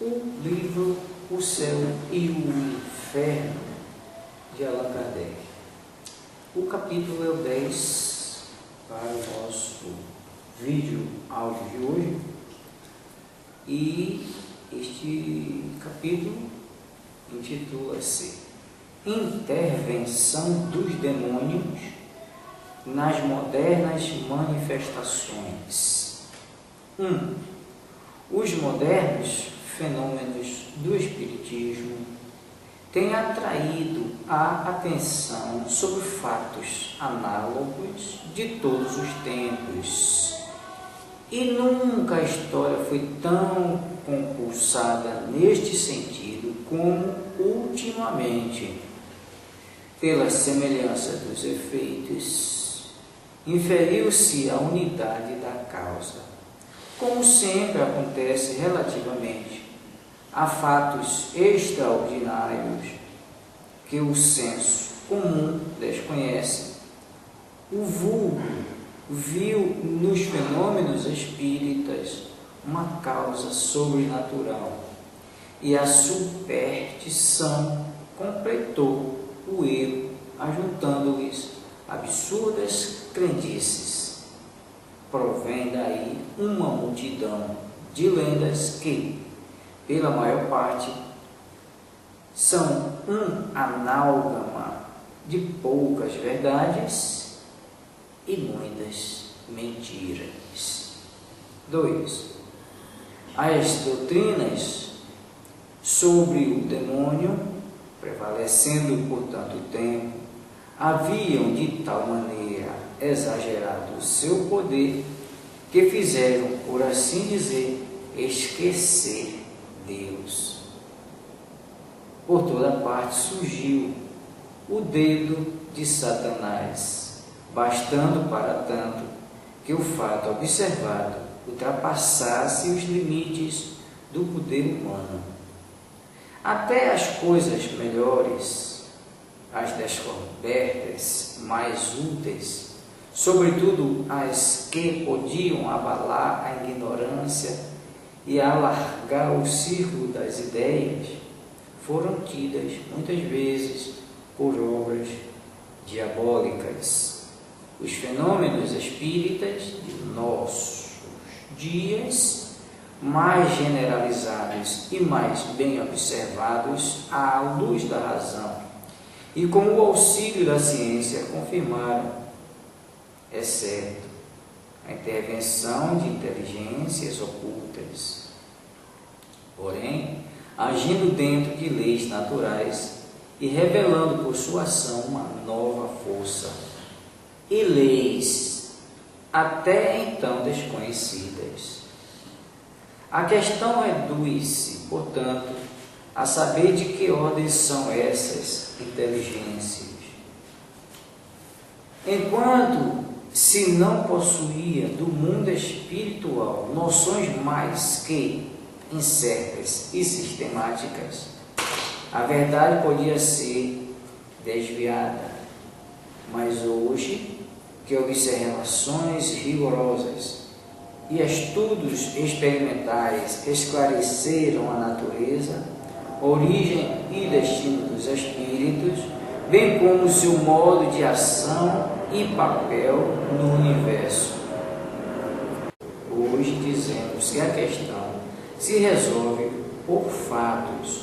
O livro O Céu e o Inferno, de Allan Kardec. O capítulo é o 10 para o nosso vídeo áudio de hoje, e este capítulo intitula-se Intervenção dos Demônios nas Modernas Manifestações. 1. Os modernos fenômenos do Espiritismo têm atraído a atenção sobre fatos análogos de todos os tempos, e nunca a história foi tão compulsada neste sentido como ultimamente. Pela semelhança dos efeitos, inferiu-se a unidade da causa, como sempre acontece relativamente a fatos extraordinários que o senso comum desconhece. O vulgo viu nos fenômenos espíritas uma causa sobrenatural, e a superstição completou o erro, ajuntando-lhes absurdas crendices. Provém daí uma multidão de lendas que, pela maior parte, são um amálgama de poucas verdades e muitas mentiras. 2. As doutrinas sobre o demônio, prevalecendo por tanto tempo, haviam de tal maneira exagerado o seu poder que fizeram, por assim dizer, esquecer Deus. Por toda parte surgiu o dedo de Satanás, bastando para tanto que o fato observado ultrapassasse os limites do poder humano. Até as coisas melhores, as descobertas mais úteis, sobretudo as que podiam abalar a ignorância e alargar o círculo das ideias, foram tidas muitas vezes por obras diabólicas. Os fenômenos espíritas de nossos dias, mais generalizados e mais bem observados à luz da razão e com o auxílio da ciência, confirmaram, exceto a intervenção de inteligências ocultas, porém, agindo dentro de leis naturais e revelando por sua ação uma nova força, e leis até então desconhecidas. A questão reduz-se, portanto, a saber de que ordem são essas inteligências. Enquanto se não possuía do mundo espiritual noções mais que incertas e sistemáticas, a verdade podia ser desviada. Mas hoje, que observações rigorosas e estudos experimentais esclareceram a natureza, origem e destino dos espíritos, bem como seu modo de ação e papel no universo. Hoje dizemos que a questão se resolve por fatos.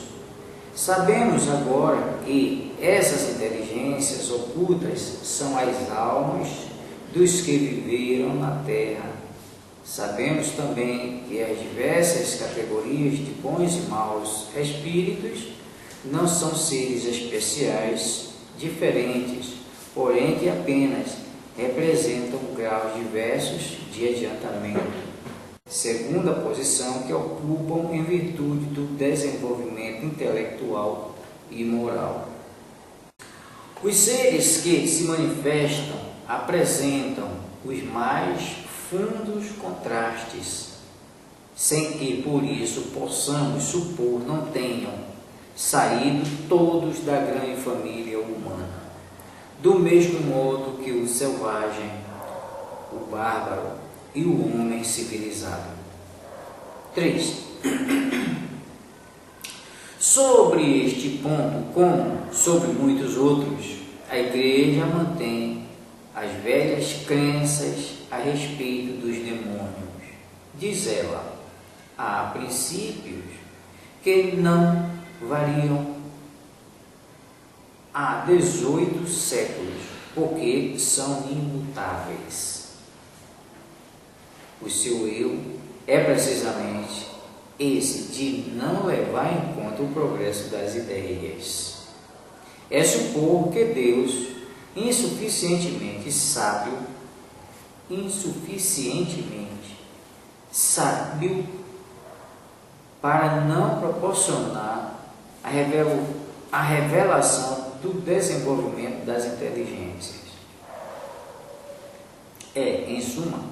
Sabemos agora que essas inteligências ocultas são as almas dos que viveram na Terra. Sabemos também que as diversas categorias de bons e maus espíritos não são seres especiais, diferentes, porém que apenas representam graus diversos de adiantamento, segundo a posição que ocupam em virtude do desenvolvimento intelectual e moral. Os seres que se manifestam apresentam os mais fundos contrastes, sem que por isso possamos supor não tenham saído todos da grande família humana, do mesmo modo que o selvagem, o bárbaro e o homem civilizado. 3. Sobre este ponto, como sobre muitos outros, a Igreja mantém as velhas crenças a respeito dos demônios. Diz ela, há princípios que não variam há 18 séculos, porque são imutáveis. O seu eu é precisamente esse de não levar em conta o progresso das ideias. É supor que Deus, insuficientemente sábio para não proporcionar a revelação do desenvolvimento das inteligências. Em suma,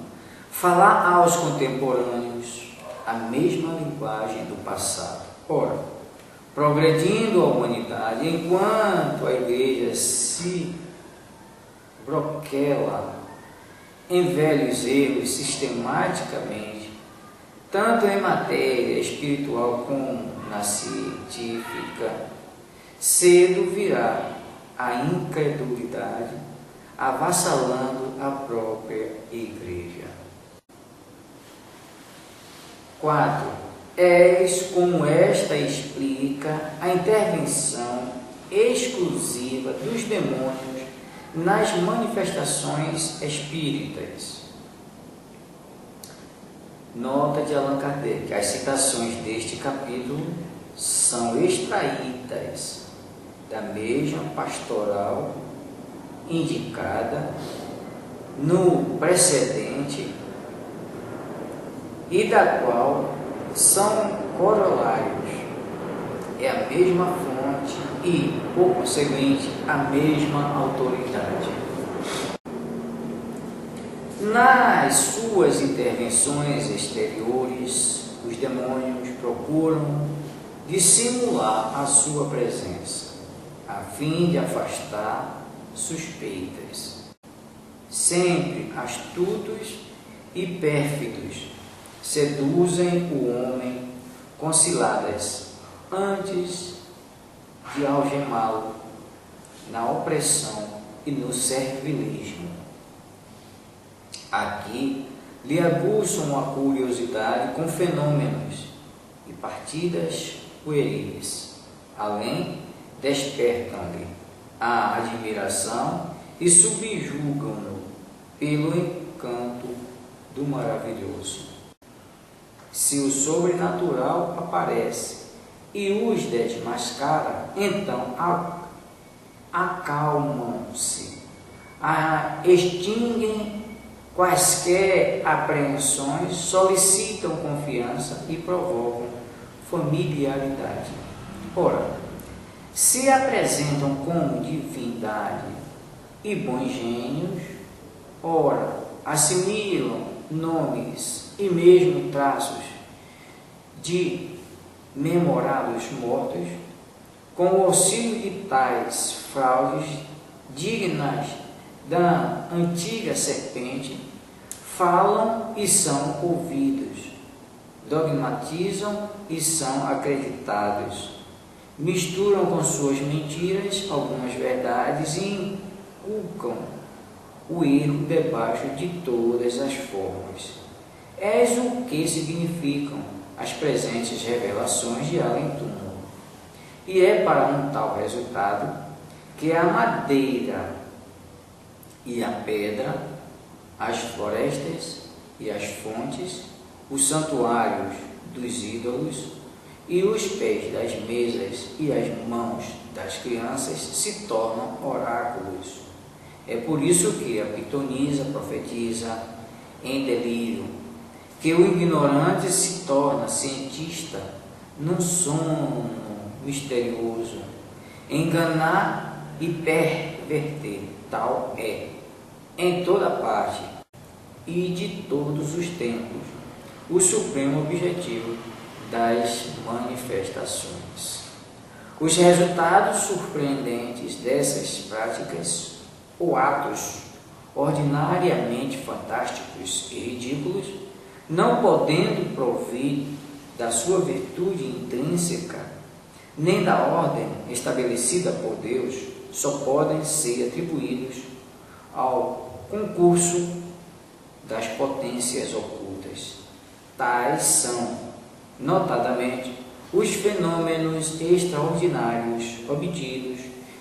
falar aos contemporâneos a mesma linguagem do passado. Ora, progredindo a humanidade, enquanto a Igreja se broquela em velhos erros sistematicamente, tanto em matéria espiritual como na científica, cedo virá a incredulidade avassalando a própria Igreja. 4. Eis como esta explica a intervenção exclusiva dos demônios nas manifestações espíritas. Nota de Allan Kardec: as citações deste capítulo são extraídas da mesma pastoral indicada no precedente e da qual são corolários. É a mesma fonte e, por conseguinte, a mesma autoridade. Nas suas intervenções exteriores, os demônios procuram dissimular a sua presença, a fim de afastar suspeitas. Sempre astutos e pérfidos, seduzem o homem com ciladas antes de algemá-lo na opressão e no servilismo. Aqui lhe aguçam a curiosidade com fenômenos e partidas pueris. Além, despertam-lhe a admiração e subjugam-no pelo encanto do maravilhoso. Se o sobrenatural aparece e os desmascara, então acalmam-se, extinguem quaisquer apreensões, solicitam confiança e provocam familiaridade. Ora, se apresentam como divindade e bons gênios, ora, assimilam nomes e mesmo traços de memorados mortos, com o auxílio de tais fraudes dignas da antiga serpente, falam e são ouvidos, dogmatizam e são acreditados, misturam com suas mentiras algumas verdades e inculcam o erro debaixo de todas as formas. Eis o que significam as presentes revelações de além-túmulo. E é para um tal resultado que a madeira e a pedra, as florestas e as fontes, os santuários dos ídolos e os pés das mesas e as mãos das crianças se tornam oráculos. É por isso que a pitonisa profetiza em delírio, que o ignorante se torna cientista num sono misterioso. Enganar e perverter, tal é, em toda parte e de todos os tempos, o supremo objetivo das manifestações. Os resultados surpreendentes dessas práticas ou atos ordinariamente fantásticos e ridículos, não podendo provir da sua virtude intrínseca, nem da ordem estabelecida por Deus, só podem ser atribuídos ao concurso das potências ocultas. Tais são, notadamente, os fenômenos extraordinários obtidos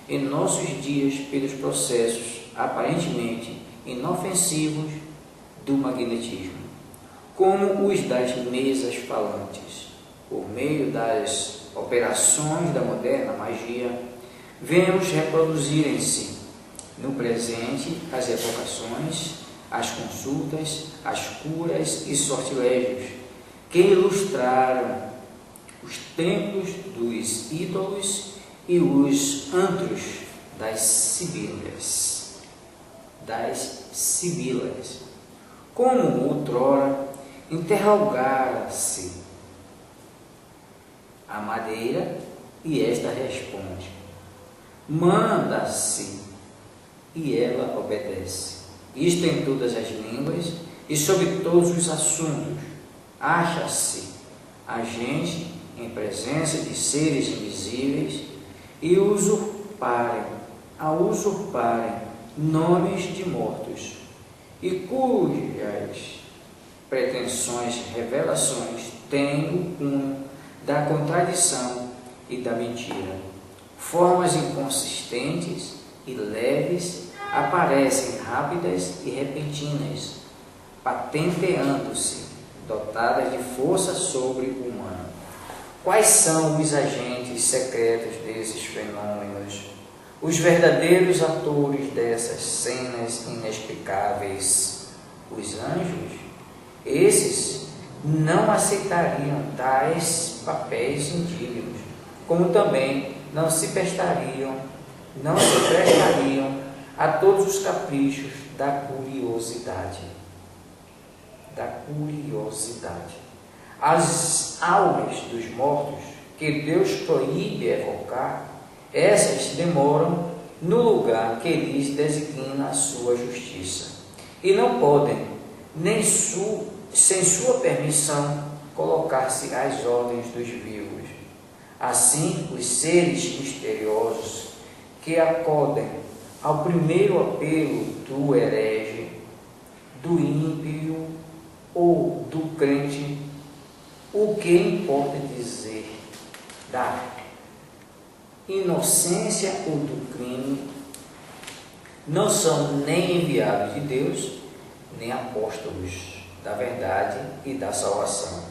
em nossos dias pelos processos aparentemente inofensivos do magnetismo, como os das mesas falantes. Por meio das operações da moderna magia, vemos reproduzirem-se no presente as evocações, as consultas, as curas e sortilégios que ilustraram os templos dos ídolos e os antros das sibilas. Como outrora interrogara-se a madeira, e esta responde: manda-se, e ela obedece. Isto em todas as línguas e sobre todos os assuntos. Acha-se a gente em presença de seres invisíveis e usurparem nomes de mortos, e cujas pretensões, revelações têm o cunho da contradição e da mentira. Formas inconsistentes e leves aparecem rápidas e repentinas, patenteando-se, dotadas de força sobre-humana. Quais são os agentes secretos desses fenômenos, os verdadeiros atores dessas cenas inexplicáveis? Os anjos? Esses não aceitariam tais papéis indígenas, como também não se prestariam a todos os caprichos da curiosidade. As almas dos mortos que Deus proíbe evocar, essas demoram no lugar que lhes designa a sua justiça, e não podem, nem sem sua permissão, colocar-se às ordens dos vivos. Assim, os seres misteriosos que acodem ao primeiro apelo do herege, do ímpio ou do crente, o que importa dizer da inocência ou do crime, não são nem enviados de Deus, nem apóstolos da verdade e da salvação,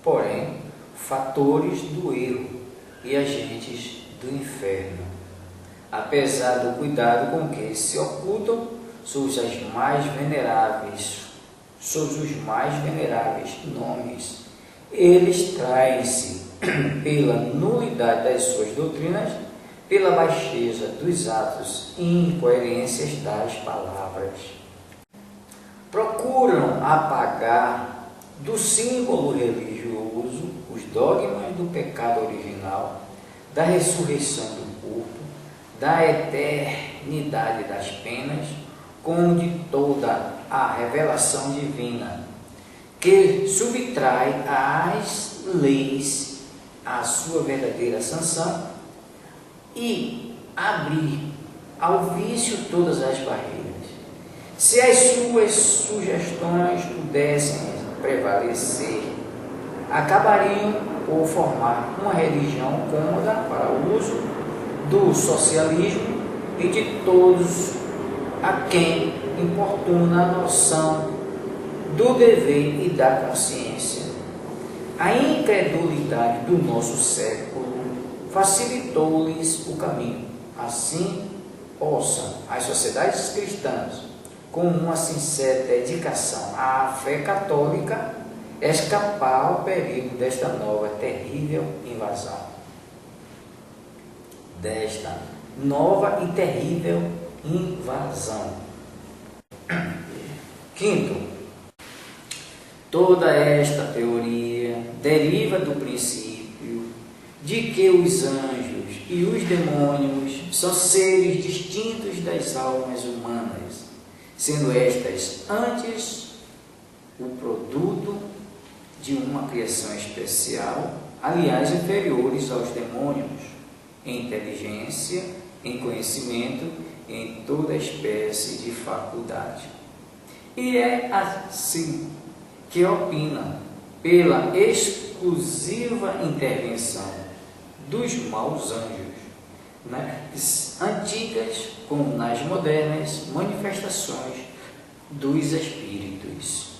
porém, fatores do erro e agentes do inferno, apesar do cuidado com que se ocultam sob os mais veneráveis nomes. Eles traem-se pela nulidade das suas doutrinas, pela baixeza dos atos e incoerências das palavras. Procuram apagar do símbolo religioso os dogmas do pecado original, da ressurreição do corpo, da eternidade das penas, como de toda a revelação divina, que subtrai às leis a sua verdadeira sanção e abrir ao vício todas as barreiras. Se as suas sugestões pudessem prevalecer, acabariam por formar uma religião cômoda para o uso do socialismo e de todos a quem importuna a noção do dever e da consciência. A incredulidade do nosso século facilitou-lhes o caminho. Assim, possam as sociedades cristãs, com uma sincera dedicação à fé católica, escapar ao perigo desta nova terrível invasão. Quinto, toda esta teoria deriva do princípio de que os anjos e os demônios são seres distintos das almas humanas, sendo estas antes o produto de uma criação especial, aliás, inferiores aos demônios, em inteligência, em conhecimento, em toda espécie de faculdade. E é assim que opina, pela exclusiva intervenção dos maus anjos, nas antigas como nas modernas manifestações dos espíritos.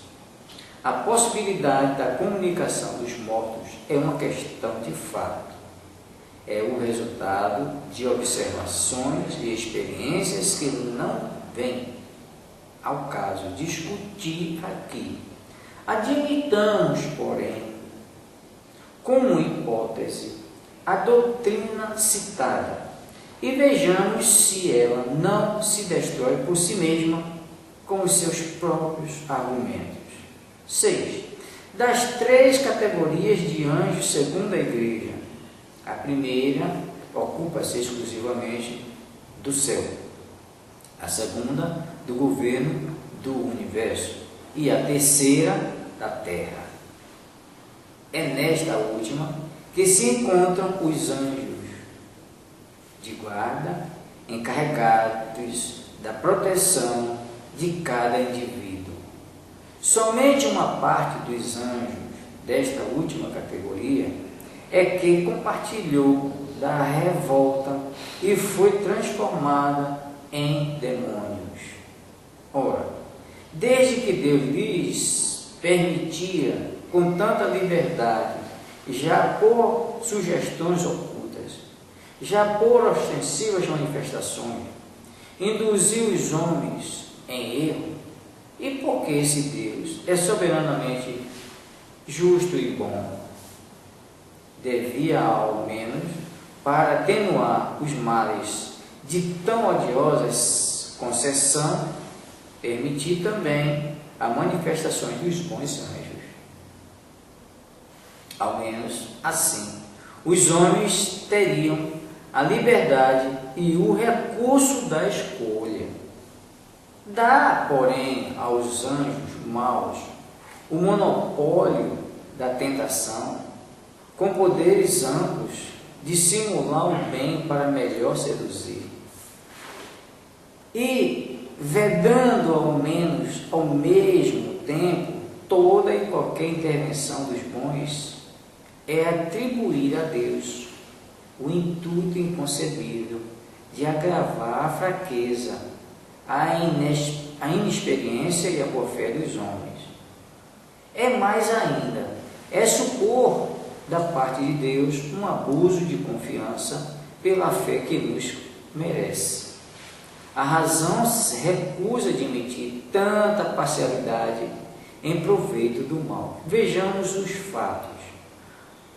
A possibilidade da comunicação dos mortos é uma questão de fato. É o resultado de observações e experiências que não vem ao caso discutir aqui. Admitamos, porém, como hipótese, a doutrina citada e vejamos se ela não se destrói por si mesma com os seus próprios argumentos. 6. Das 3 categorias de anjos segundo a Igreja, a primeira ocupa-se exclusivamente do céu, a segunda do governo do universo e a terceira da terra. É nesta última que se encontram os anjos de guarda encarregados da proteção de cada indivíduo. Somente uma parte dos anjos desta última categoria é que compartilhou da revolta e foi transformada em demônios. Ora, desde que Deus lhes permitia com tanta liberdade, já por sugestões ocultas, já por ostensivas manifestações, induziu os homens em erro, e porque esse Deus é soberanamente justo e bom, devia, ao menos, para atenuar os males de tão odiosa concessão, permitir também a manifestações dos bons anjos. Ao menos assim, os homens teriam a liberdade e o recurso da escolha. Dá, porém, aos anjos maus o monopólio da tentação, com poderes amplos de simular o bem para melhor seduzir. E vedando ao menos ao mesmo tempo toda e qualquer intervenção dos bons, é atribuir a Deus o intuito inconcebível de agravar a fraqueza, a inexperiência e a boa-fé dos homens. É mais ainda, é supor da parte de Deus um abuso de confiança pela fé que nos merece. A razão se recusa de admitir tanta parcialidade em proveito do mal. Vejamos os fatos.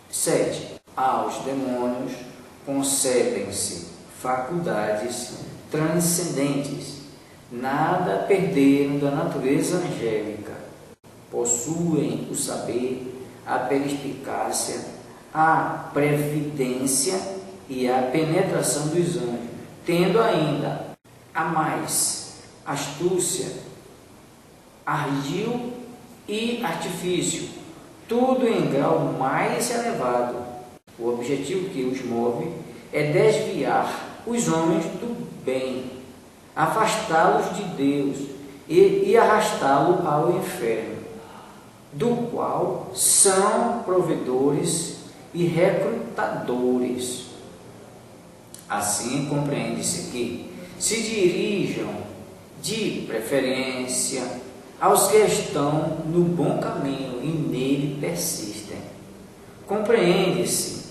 7. Aos demônios concedem-se faculdades transcendentes, nada perderam da natureza angélica. Possuem o saber, a perspicácia, a previdência e a penetração dos anjos, tendo ainda a mais astúcia, ardil e artifício, tudo em grau mais elevado. O objetivo que os move é desviar os homens do bem, afastá-los de Deus e arrastá-lo ao inferno, do qual são provedores e recrutadores. Assim, compreende-se que se dirijam de preferência aos que estão no bom caminho e nele persistem. Compreende-se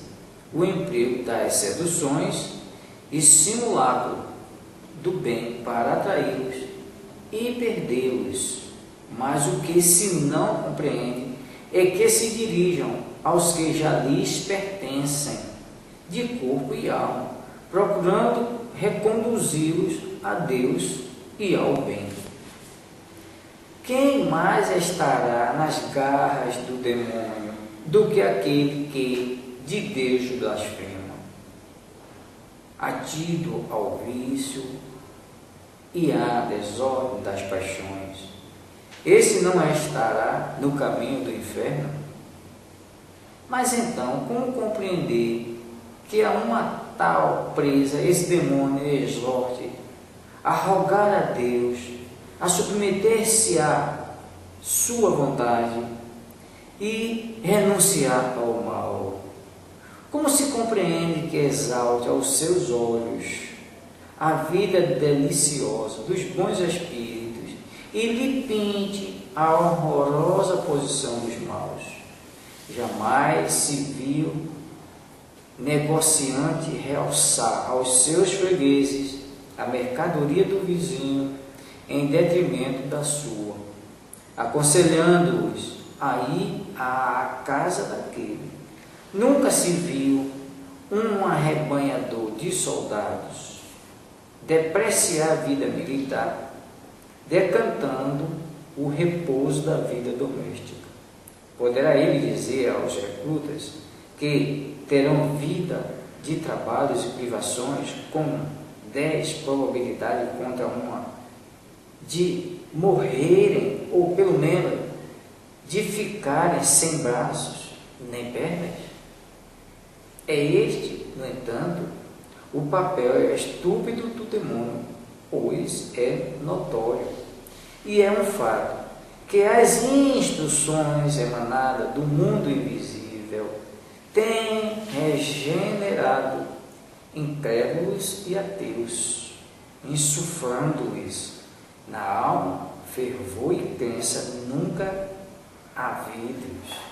o emprego das seduções e simulacro do bem para atraí-los e perdê-los. Mas o que se não compreende é que se dirijam aos que já lhes pertencem, de corpo e alma, procurando reconduzi-los a Deus e ao bem. Quem mais estará nas garras do demônio do que aquele que de Deus blasfema, atido ao vício e à desordem das paixões? Esse não estará no caminho do inferno? Mas então, como compreender que a uma tal presa esse demônio exorte a rogar a Deus, a submeter-se à sua vontade e renunciar ao mal? Como se compreende que exalte aos seus olhos a vida deliciosa dos bons espíritos e lhe pinte a horrorosa posição dos maus? Jamais se viu negociante realçar aos seus fregueses a mercadoria do vizinho em detrimento da sua, aconselhando-os a ir à casa daquele. Nunca se viu um arrebanhador de soldados depreciar a vida militar, decantando o repouso da vida doméstica. Poderá ele dizer aos recrutas que terão vida de trabalhos e privações com 10 probabilidades contra uma de morrerem, ou pelo menos de ficarem sem braços nem pernas? É este, no entanto, o papel estúpido do demônio, pois é notório e é um fato que as instruções emanadas do mundo invisível têm regenerado incrédulos e ateus, insuflando-lhes na alma fervor e crença nunca havidos.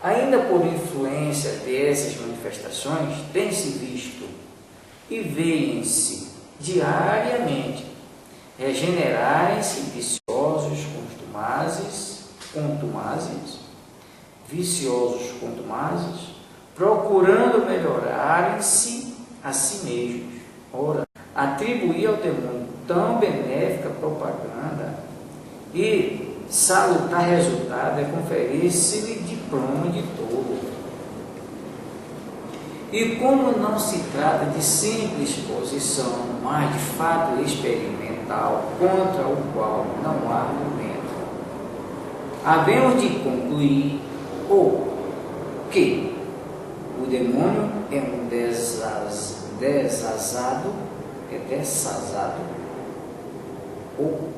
Ainda por influência dessas manifestações, tem-se visto e veem-se diariamente regenerarem-se viciosos contumazes, procurando melhorarem-se a si mesmos. Ora, atribuir ao demônio tão benéfica propaganda e salutar resultado é conferir-se-lhe diploma de tolo. E como não se trata de simples exposição, mas de fato experimental, contra o qual não há argumento, havemos de concluir que o demônio é um desasado, ou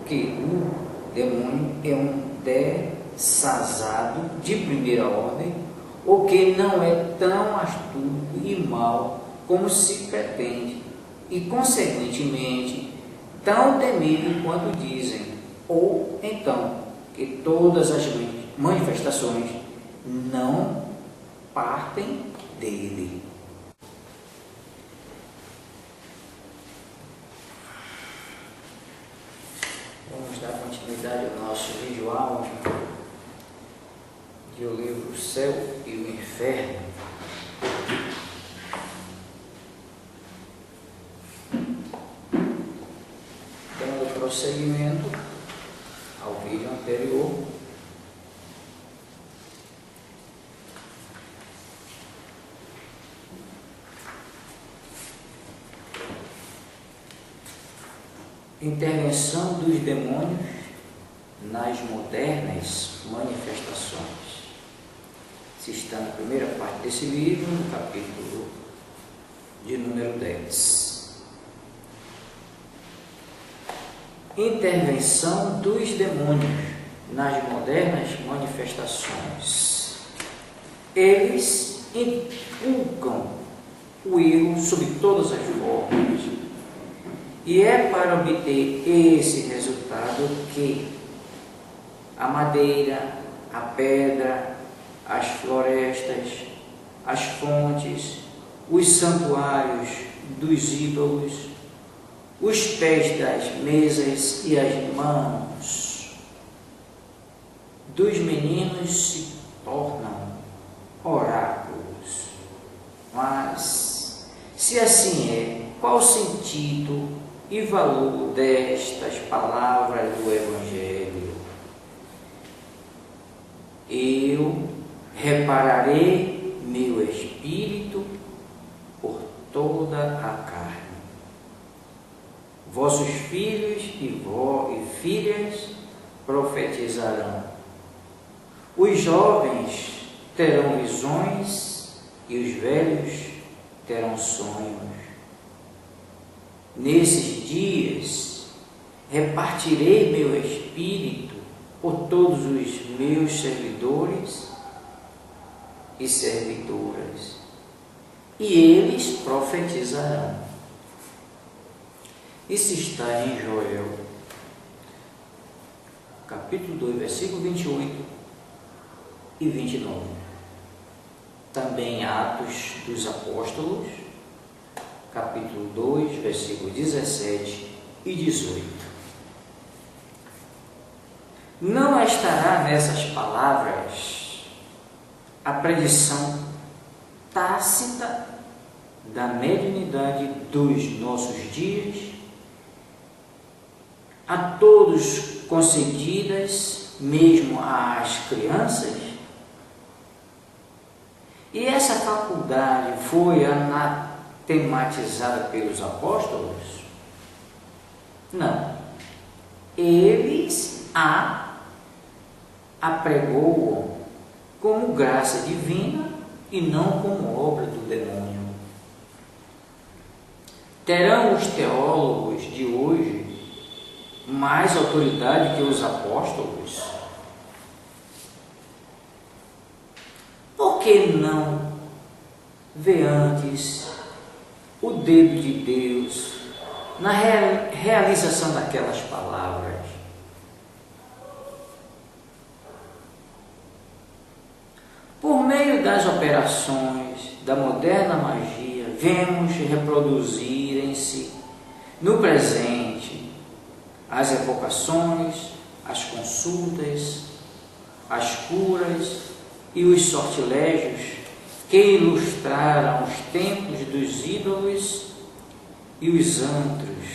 que o demônio é um dessazado de primeira ordem, ou que não é tão astuto e mau como se pretende, e consequentemente tão temível quanto dizem, ou então que todas as manifestações não partem dele. Vamos dar continuidade ao nosso vídeo áudio do livro O Céu e o Inferno. Dando prosseguimento ao vídeo anterior, intervenção dos demônios nas modernas manifestações. Se está na primeira parte desse livro, no capítulo de número 10. Intervenção dos demônios nas modernas manifestações. Eles inculcam o erro sob todas as formas, e é para obter esse resultado que a madeira, a pedra, as florestas, as fontes, os santuários dos ídolos, os pés das mesas e as mãos dos meninos se tornam oráculos. Mas, se assim é, qual o sentido e valor destas palavras do Evangelho? Eu repararei meu espírito por toda a carne. Vossos filhos e filhas profetizarão. Os jovens terão visões e os velhos terão sonhos. Nesses dias repartirei meu espírito por todos os meus servidores e servidoras, e eles profetizarão. Isso está em Joel, capítulo 2, versículo 28 e 29. Também Atos dos Apóstolos, capítulo 2, versículos 17 e 18. Não estará nessas palavras a predição tácita da mediunidade dos nossos dias, a todos concedidas, mesmo às crianças? E essa faculdade foi anatematizada pelos apóstolos? Não. Eles a apregoam como graça divina e não como obra do demônio. Terão os teólogos de hoje mais autoridade que os apóstolos? Por que não vê antes o dedo de Deus na realização daquelas palavras? Por meio das operações da moderna magia, vemos reproduzirem-se no presente as evocações, as consultas, as curas e os sortilégios que ilustraram os templos dos ídolos e os antros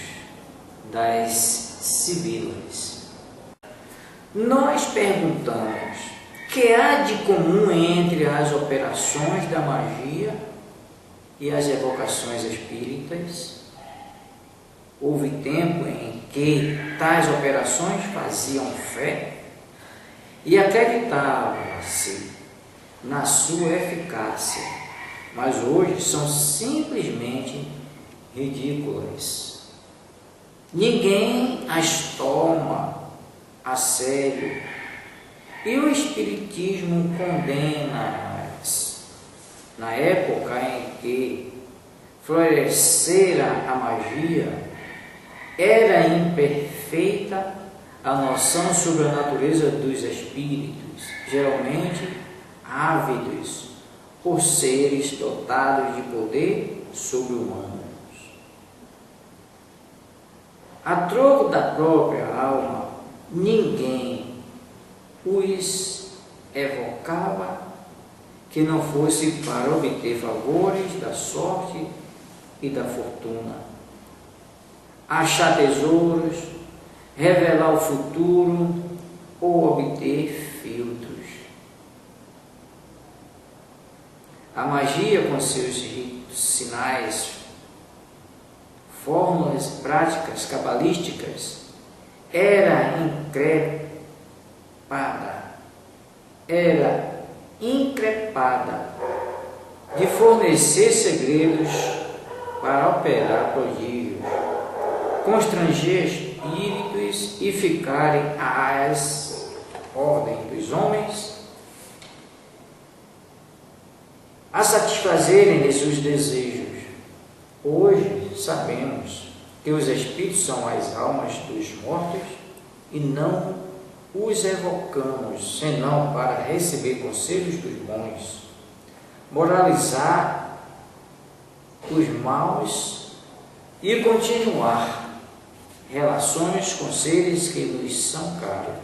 das sibilas. Nós perguntamos: que há de comum entre as operações da magia e as evocações espíritas? Houve tempo em que tais operações faziam fé e acreditava-se na sua eficácia, mas hoje são simplesmente ridículas. Ninguém as toma a sério e o Espiritismo condena-as. Na época em que florescera a magia, era imperfeita a noção sobre a natureza dos espíritos, geralmente ávidos por seres dotados de poder sobre-humanos. A troco da própria alma, ninguém os evocava que não fosse para obter favores da sorte e da fortuna, achar tesouros, revelar o futuro ou obter filtros. A magia, com seus ritos, sinais, fórmulas práticas cabalísticas, era increpada de fornecer segredos para operar prodígios, constranger espíritos e ficarem às ordens dos homens, a satisfazerem de seus desejos. Hoje sabemos que os espíritos são as almas dos mortos e não os evocamos senão para receber conselhos dos bons, moralizar os maus e continuar relações com seres que nos são caros.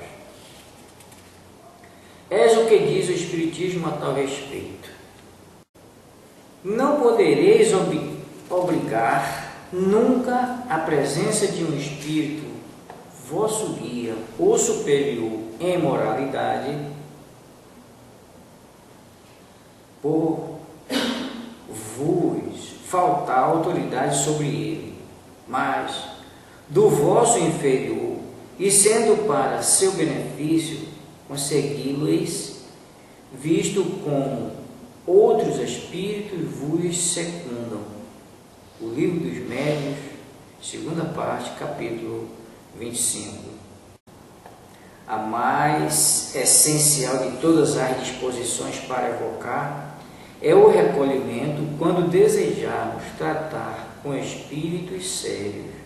Eis o que diz o Espiritismo a tal respeito: não podereis obrigar nunca a presença de um espírito vosso guia ou superior em moralidade, por vos faltar autoridade sobre ele, mas do vosso inferior, e sendo para seu benefício consegui-los visto como outros espíritos vos secundam. O Livro dos Médiuns, segunda parte, capítulo 25. A mais essencial de todas as disposições para evocar é o recolhimento quando desejarmos tratar com espíritos sérios.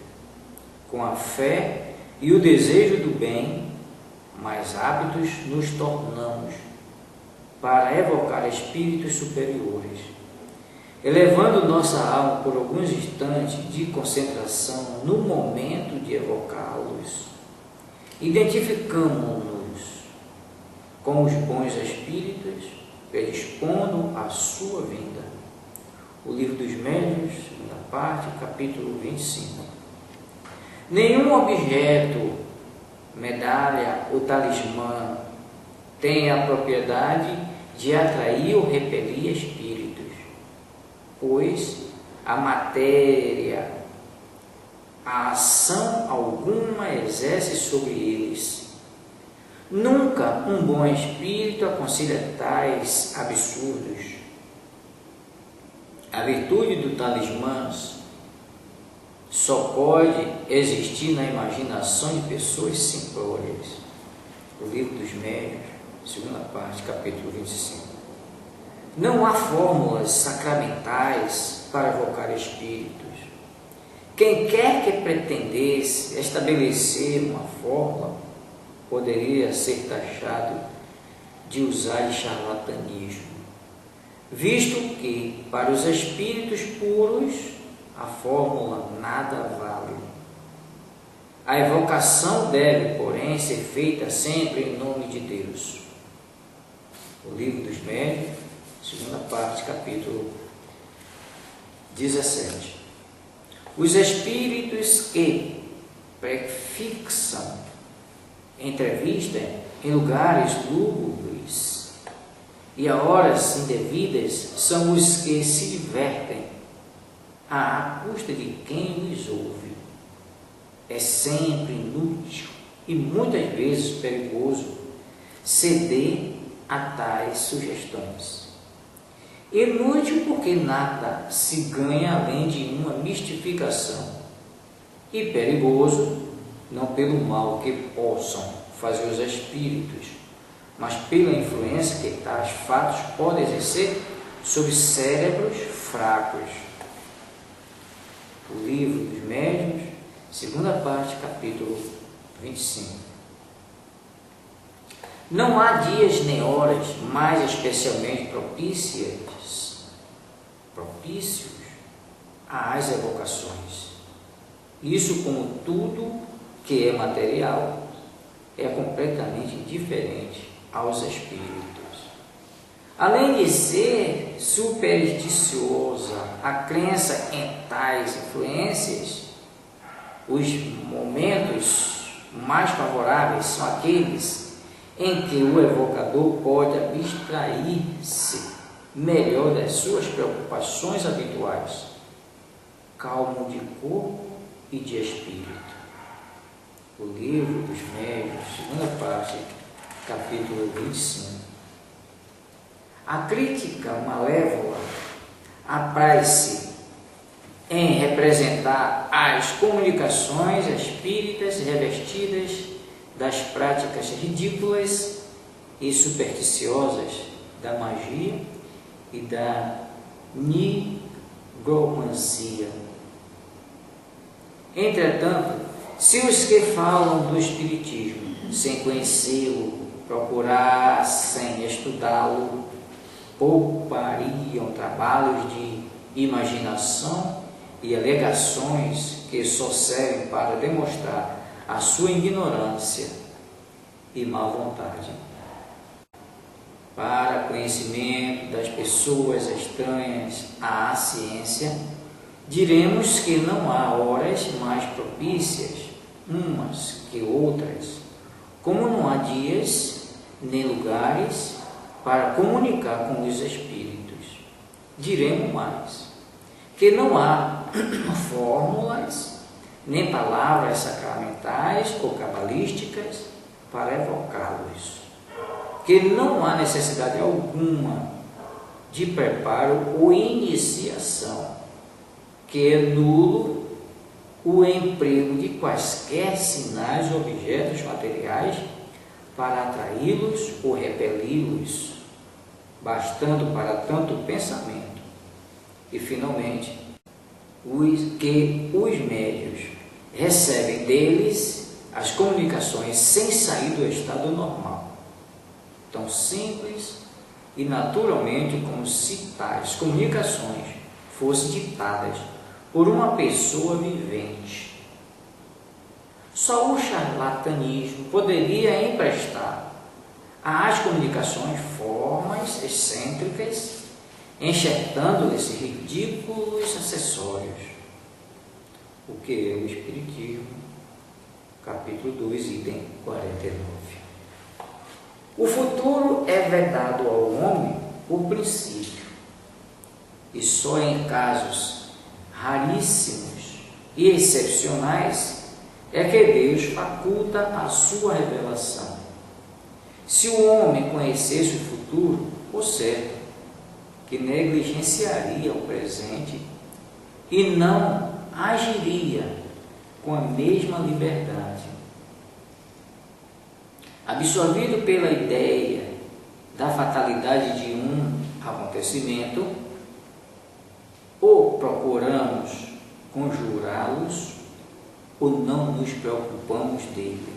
Com a fé e o desejo do bem, mais aptos nos tornamos para evocar espíritos superiores, elevando nossa alma por alguns instantes de concentração no momento de evocá-los. Identificamos-nos com os bons espíritos, predispondo a sua vinda. O Livro dos Médiuns, segunda parte, capítulo 25. Nenhum objeto, medalha ou talismã tem a propriedade de atrair ou repelir espíritos, pois a matéria, a ação alguma exerce sobre eles. Nunca um bom espírito aconselha tais absurdos. A virtude do talismã só pode existir na imaginação de pessoas simplórias. O Livro dos Médiuns, segunda parte, capítulo 25. Não há fórmulas sacramentais para evocar espíritos. Quem quer que pretendesse estabelecer uma fórmula poderia ser taxado de usar de charlatanismo, visto que, para os espíritos puros, a fórmula nada vale. A evocação deve, porém, ser feita sempre em nome de Deus. O Livro dos Médiuns, segunda parte, capítulo 17. Os espíritos que prefixam entrevista em lugares lúgubres e a horas indevidas são os que se divertem à custa de quem os ouve. É sempre inútil e muitas vezes perigoso ceder a tais sugestões. Inútil porque nada se ganha além de uma mistificação, e perigoso não pelo mal que possam fazer os espíritos, mas pela influência que tais fatos podem exercer sobre cérebros fracos. O Livro dos Médiuns, segunda parte, capítulo 25. Não há dias nem horas mais especialmente propícios às evocações. Isso, como tudo que é material, é completamente indiferente aos espíritos. Além de ser supersticiosa a crença em tais influências, os momentos mais favoráveis são aqueles em que o evocador pode abstrair-se melhor das suas preocupações habituais, calmo de corpo e de espírito. O Livro dos Médiuns, segunda parte, capítulo 25. A crítica malévola apraz-se em representar as comunicações espíritas revestidas das práticas ridículas e supersticiosas da magia e da nigromancia. Entretanto, se os que falam do espiritismo sem conhecê-lo procurassem estudá-lo, poupariam trabalhos de imaginação e alegações que só servem para demonstrar a sua ignorância e má vontade. Para conhecimento das pessoas estranhas à ciência, diremos que não há horas mais propícias umas que outras, como não há dias nem lugares para comunicar com os espíritos. Diremos mais, que não há fórmulas nem palavras sacramentais ou cabalísticas para evocá-los. que não há necessidade alguma de preparo ou iniciação, que é nulo o emprego de quaisquer sinais ou objetos materiais para atraí-los ou repeli-los, bastando para tanto o pensamento. E, finalmente, que os médios recebem deles as comunicações sem sair do estado normal, tão simples e naturalmente como se tais comunicações fossem ditadas por uma pessoa vivente. Só o charlatanismo poderia emprestar às comunicações formas excêntricas, enxertando-lhes ridículos acessórios. O que é o Espiritismo, capítulo 2, item 49. O futuro é vedado ao homem por princípio, e só em casos raríssimos e excepcionais é que Deus faculta a sua revelação. Se o homem conhecesse o futuro, por certo que negligenciaria o presente e não agiria com a mesma liberdade. Absorvido pela ideia da fatalidade de um acontecimento, ou procuramos conjurá-los, ou não nos preocupamos dele.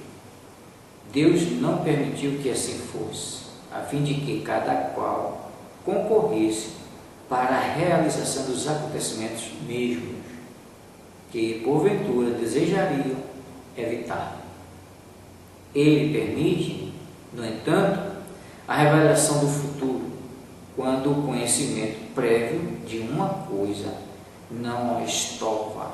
Deus não permitiu que assim fosse, a fim de que cada qual concorresse para a realização dos acontecimentos mesmos, que porventura desejariam evitar. Ele permite, no entanto, a revelação do futuro, quando o conhecimento prévio de uma coisa não a estopa,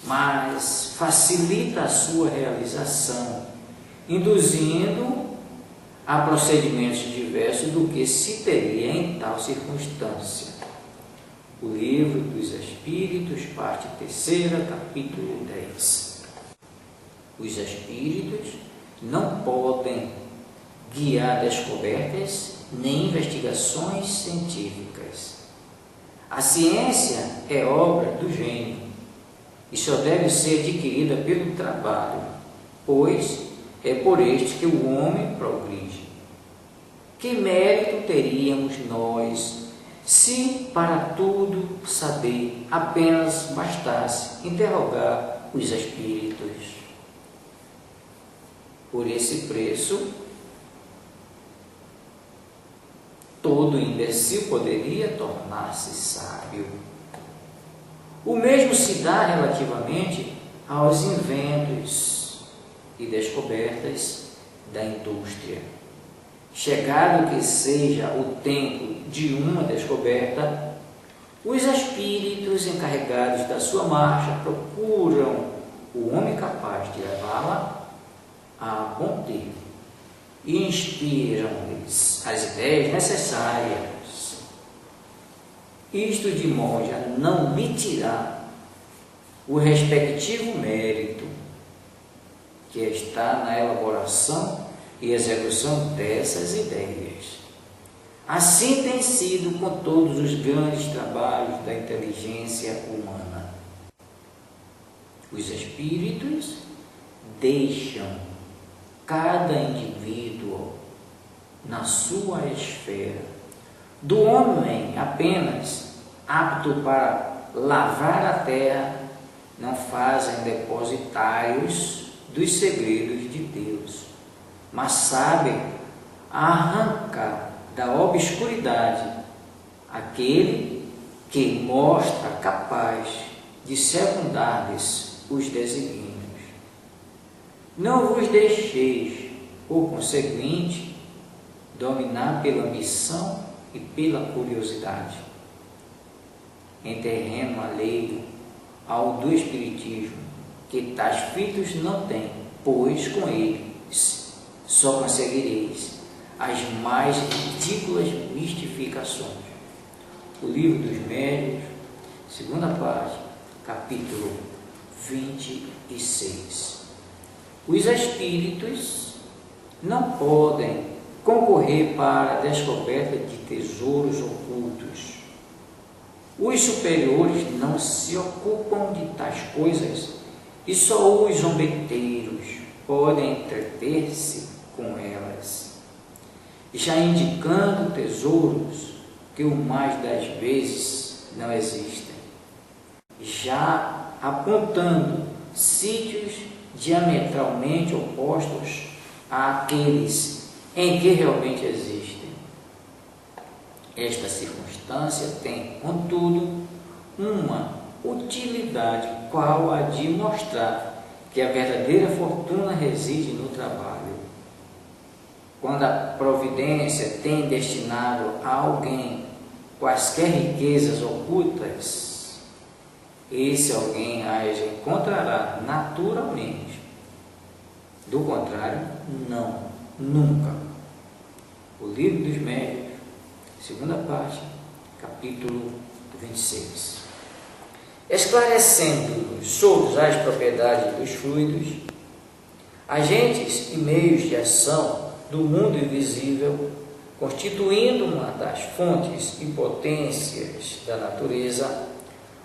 mas facilita a sua realização, induzindo a procedimentos diversos do que se teria em tal circunstância. O Livro dos Espíritos, parte 3ª, capítulo 10. Os espíritos não podem guiar descobertas nem investigações científicas. A ciência é obra do gênio e só deve ser adquirida pelo trabalho, pois é por este que o homem progride. Que mérito teríamos nós se para tudo saber apenas bastasse interrogar os espíritos? Por esse preço, todo imbecil poderia tornar-se sábio. O mesmo se dá relativamente aos inventos e descobertas da indústria. Chegado que seja o tempo de uma descoberta, os espíritos encarregados da sua marcha procuram o homem capaz de levá-la a bom termo e inspiram-lhes as ideias necessárias. Isto de modo a não lhe tirar o respectivo mérito que está na elaboração e execução dessas ideias. Assim tem sido com todos os grandes trabalhos da inteligência humana. Os espíritos deixam cada indivíduo na sua esfera. Do homem apenas apto para lavrar a terra, não fazem depositários dos segredos de Deus, mas sabem arrancar da obscuridade aquele que mostra capaz de secundar-lhes os desígnios. Não vos deixeis, por conseguinte, dominar pela ambição e pela curiosidade. Em terreno alheio ao do Espiritismo, que tais feitos não têm, pois com eles só conseguireis as mais ridículas mistificações. O Livro dos Médiuns, 2ª parte, capítulo 26. Os espíritos não podem concorrer para a descoberta de tesouros ocultos. Os superiores não se ocupam de tais coisas e só os zombeteiros podem entreter-se com elas, já indicando tesouros que o mais das vezes não existem, já apontando sítios diametralmente opostos àqueles em que realmente existem. Esta circunstância tem, contudo, uma utilidade, qual a de mostrar que a verdadeira fortuna reside no trabalho. Quando a providência tem destinado a alguém quaisquer riquezas ocultas, esse alguém as encontrará naturalmente. Do contrário, não, nunca. O Livro dos Médiuns, segunda parte, capítulo 26. Esclarecendo-nos sobre as propriedades dos fluidos, agentes e meios de ação do mundo invisível, constituindo uma das fontes e potências da natureza,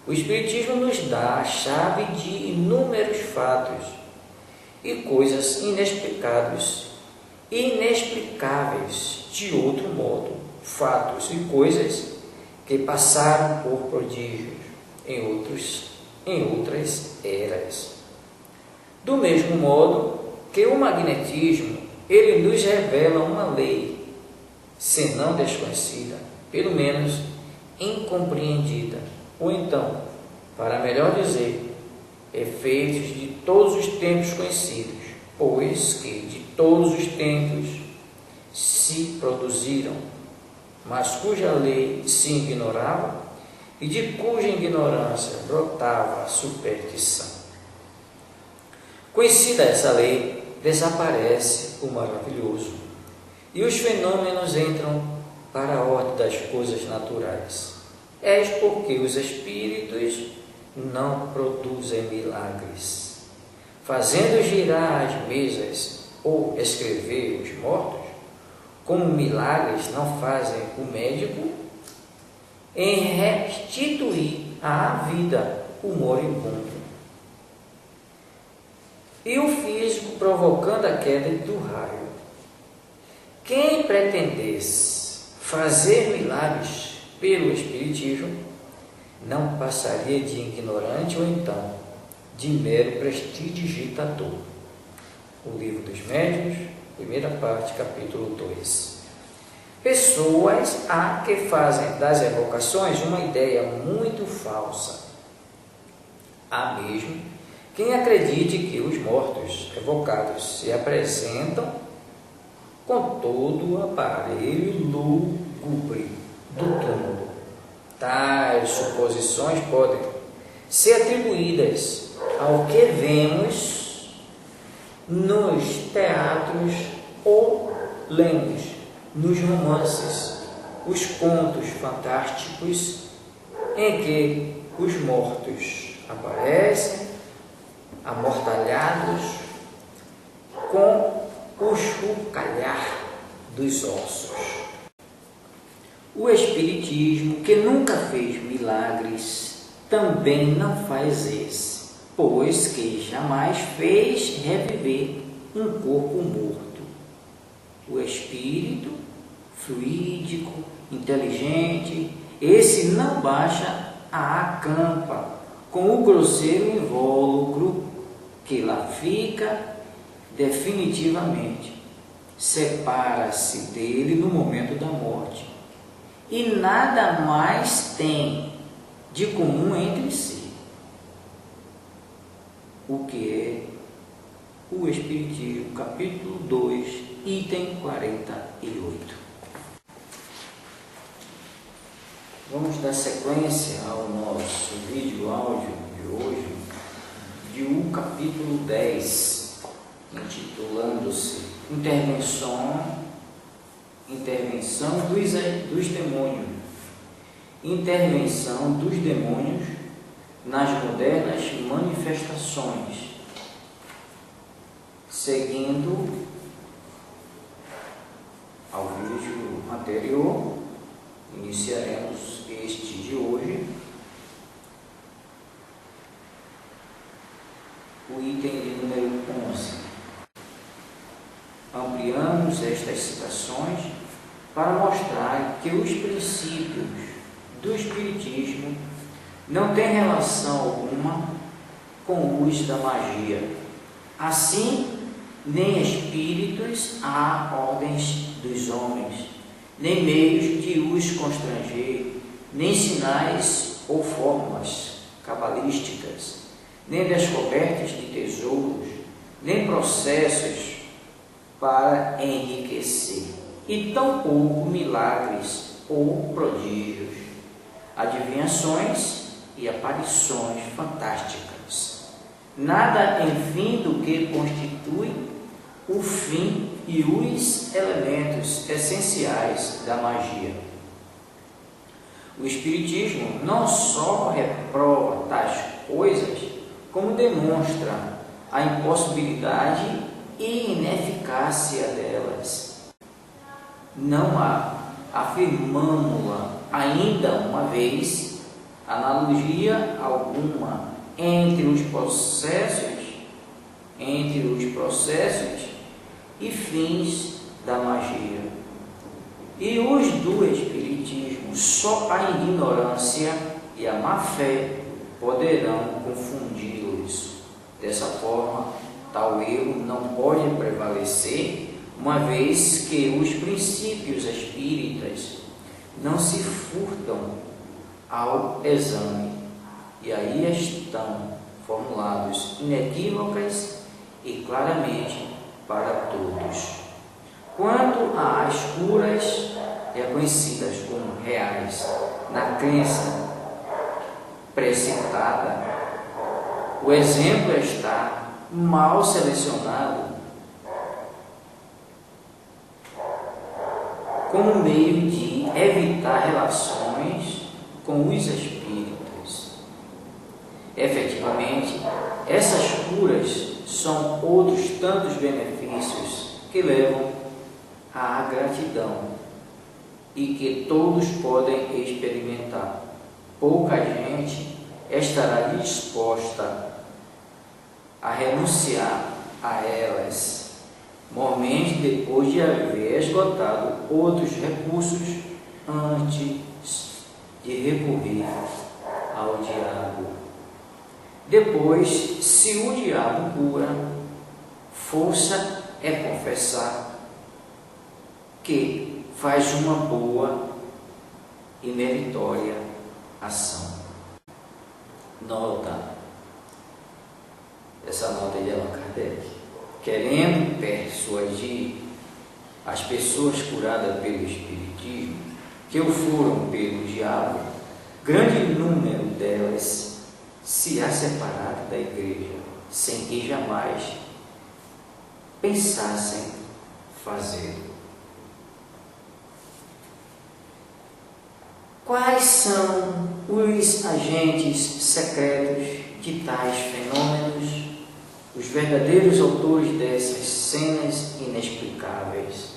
o Espiritismo nos dá a chave de inúmeros fatos e coisas inexplicáveis de outro modo, fatos e coisas que passaram por prodígios em outras eras. Do mesmo modo que o magnetismo, ele nos revela uma lei, se não desconhecida, pelo menos incompreendida, ou então, para melhor dizer, efeitos de todos os tempos conhecidos, pois que de todos os tempos se produziram, mas cuja lei se ignorava e de cuja ignorância brotava a superstição. Conhecida essa lei, desaparece o maravilhoso e os fenômenos entram para a ordem das coisas naturais. É porque os espíritos não produzem milagres, fazendo girar as mesas ou escrever os mortos, como milagres não fazem o médico em restituir à vida o moribundo, e o físico provocando a queda do raio. Quem pretendesse fazer milagres pelo Espiritismo não passaria de ignorante ou então de mero prestidigitador. O Livro dos Médiuns, primeira parte, capítulo 2. Pessoas há que fazem das evocações uma ideia muito falsa. Há mesmo quem acredite que os mortos evocados se apresentam com todo o aparelho lúgubre do túmulo. Tais suposições podem ser atribuídas ao que vemos nos teatros ou lemos nos romances, os contos fantásticos em que os mortos aparecem amortalhados com o chocalhar dos ossos. O Espiritismo, que nunca fez milagres, também não faz esse, pois que jamais fez reviver um corpo morto. O espírito, fluídico, inteligente, esse não baixa a campa com o grosseiro invólucro que lá fica definitivamente. Separa-se dele no momento da morte e nada mais tem de comum entre si. O que é o Espiritismo, capítulo 2, item 48. Vamos dar sequência ao nosso vídeo áudio de hoje, de o capítulo 10, intitulando-se Intervenção dos demônios. Intervenção dos demônios nas modernas manifestações, seguindo ao vídeo anterior, iniciaremos este de hoje, o item de número 11. Ampliamos estas citações para mostrar que os princípios do Espiritismo não têm relação alguma com o uso da magia. Assim, nem espíritos há ordens dos homens, nem meios de os constranger, nem sinais ou formas cabalísticas, nem descobertas de tesouros, nem processos para enriquecer, e tampouco milagres ou prodígios, adivinhações e aparições fantásticas. Nada, enfim, do que constitui o fim e os elementos essenciais da magia. O Espiritismo não só reprova tais coisas, como demonstra a impossibilidade e ineficácia delas. Não há, afirmamo-la ainda uma vez, analogia alguma entre os processos e fins da magia e os do Espiritismo. Só a ignorância e a má fé poderão confundi-los. Dessa forma, tal erro não pode prevalecer, uma vez que os princípios espíritas não se furtam ao exame, e aí estão formulados inequívocas e claramente para todos. Quanto às curas reconhecidas como reais na crença precitada, o exemplo está mal selecionado como meio de evitar relações com os espíritos. Efetivamente, essas curas são outros tantos benefícios que levam à gratidão e que todos podem experimentar. Pouca gente estará disposta a renunciar a elas, mormente depois de haver esgotado outros recursos antes de recorrer ao diabo. Depois, se o diabo cura, força é confessar que faz uma boa e meritória ação. Nota. Essa nota de Allan Kardec. Querendo persuadir as pessoas curadas pelo Espiritismo que o foram pelo diabo, grande número delas se há separado da igreja, sem que jamais pensassem fazê-lo. Quais são os agentes secretos de tais fenômenos, os verdadeiros autores dessas cenas inexplicáveis?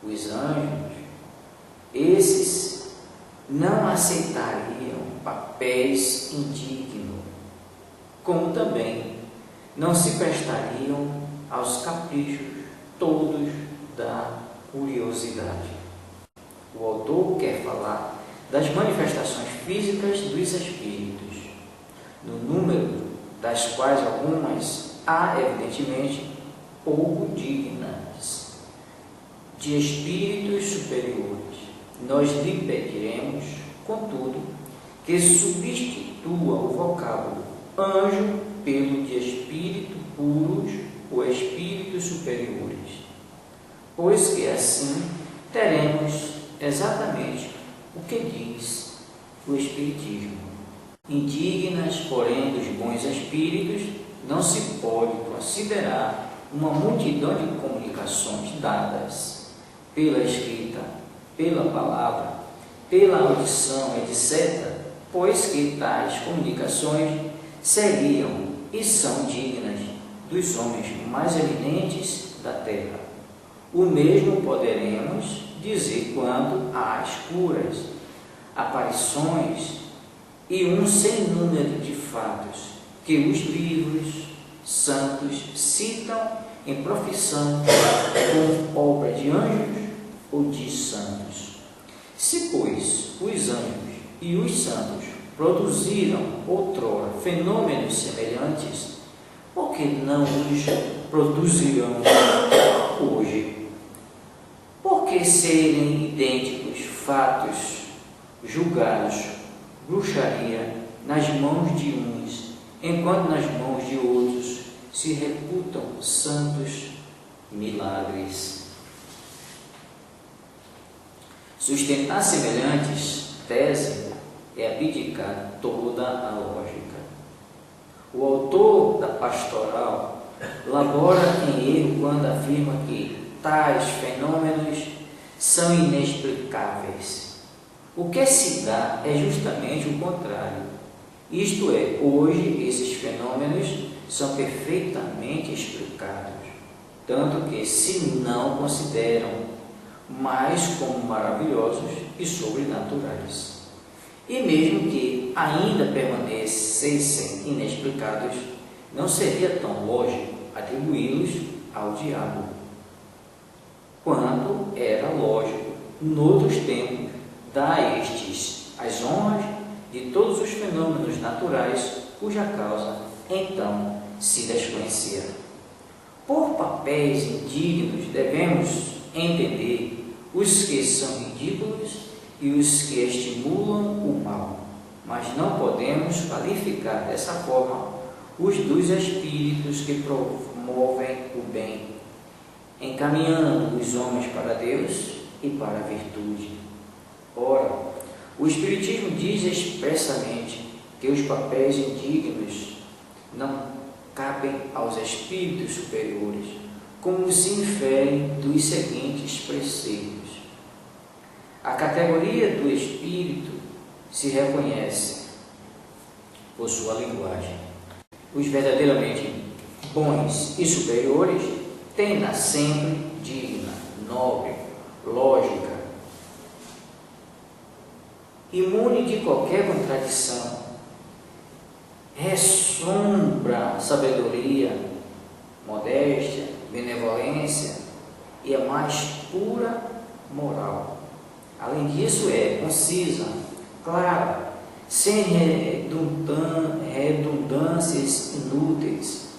Os anjos, esses não aceitariam papéis indignos, como também não se prestariam aos caprichos todos da curiosidade. O autor quer falar das manifestações físicas dos espíritos, no número das quais algumas há, evidentemente, pouco dignas de espíritos superiores. Nós lhe pediremos, contudo, que substitua o vocábulo anjo pelo de espírito puros ou espíritos superiores, pois que assim teremos exatamente o que diz o Espiritismo. Indignas, porém, dos bons espíritos, não se pode considerar uma multidão de comunicações dadas pela escrita, pela palavra, pela audição, etc., pois que tais comunicações seriam e são dignas dos homens mais eminentes da terra. O mesmo poderemos dizer quanto às curas, aparições e um sem número de fatos que os livros santos citam em profissão como obra de anjos ou de santos. Se, pois, os anjos e os santos produziram outrora fenômenos semelhantes, por que não os produzirão hoje? Por que serem idênticos fatos julgados bruxaria nas mãos de uns, enquanto nas mãos de outros se reputam santos milagres? Sustentar semelhantes tese é abdicar toda a lógica. O autor da Pastoral labora em erro quando afirma que tais fenômenos são inexplicáveis. O que se dá é justamente o contrário. Isto é, hoje esses fenômenos são perfeitamente explicados, tanto que se não consideram mais como maravilhosos e sobrenaturais. E mesmo que ainda permanecessem inexplicados, não seria tão lógico atribuí-los ao diabo, quanto era lógico, noutros tempos, dar a estes as honras de todos os fenômenos naturais cuja causa então se desconhecia. Por papéis indignos devemos entender os que são ridículos e os que estimulam o mal, mas não podemos qualificar dessa forma os dos espíritos que promovem o bem, encaminhando os homens para Deus e para a virtude. Ora, o Espiritismo diz expressamente que os papéis indignos não cabem aos espíritos superiores, como se infere dos seguintes preceitos. A categoria do espírito se reconhece por sua linguagem. Os verdadeiramente bons e superiores têm-na sempre digna, nobre, lógica, imune de qualquer contradição, ressombra sabedoria, modéstia, benevolência e a mais pura moral. Além disso, é concisa, clara, sem redundâncias inúteis.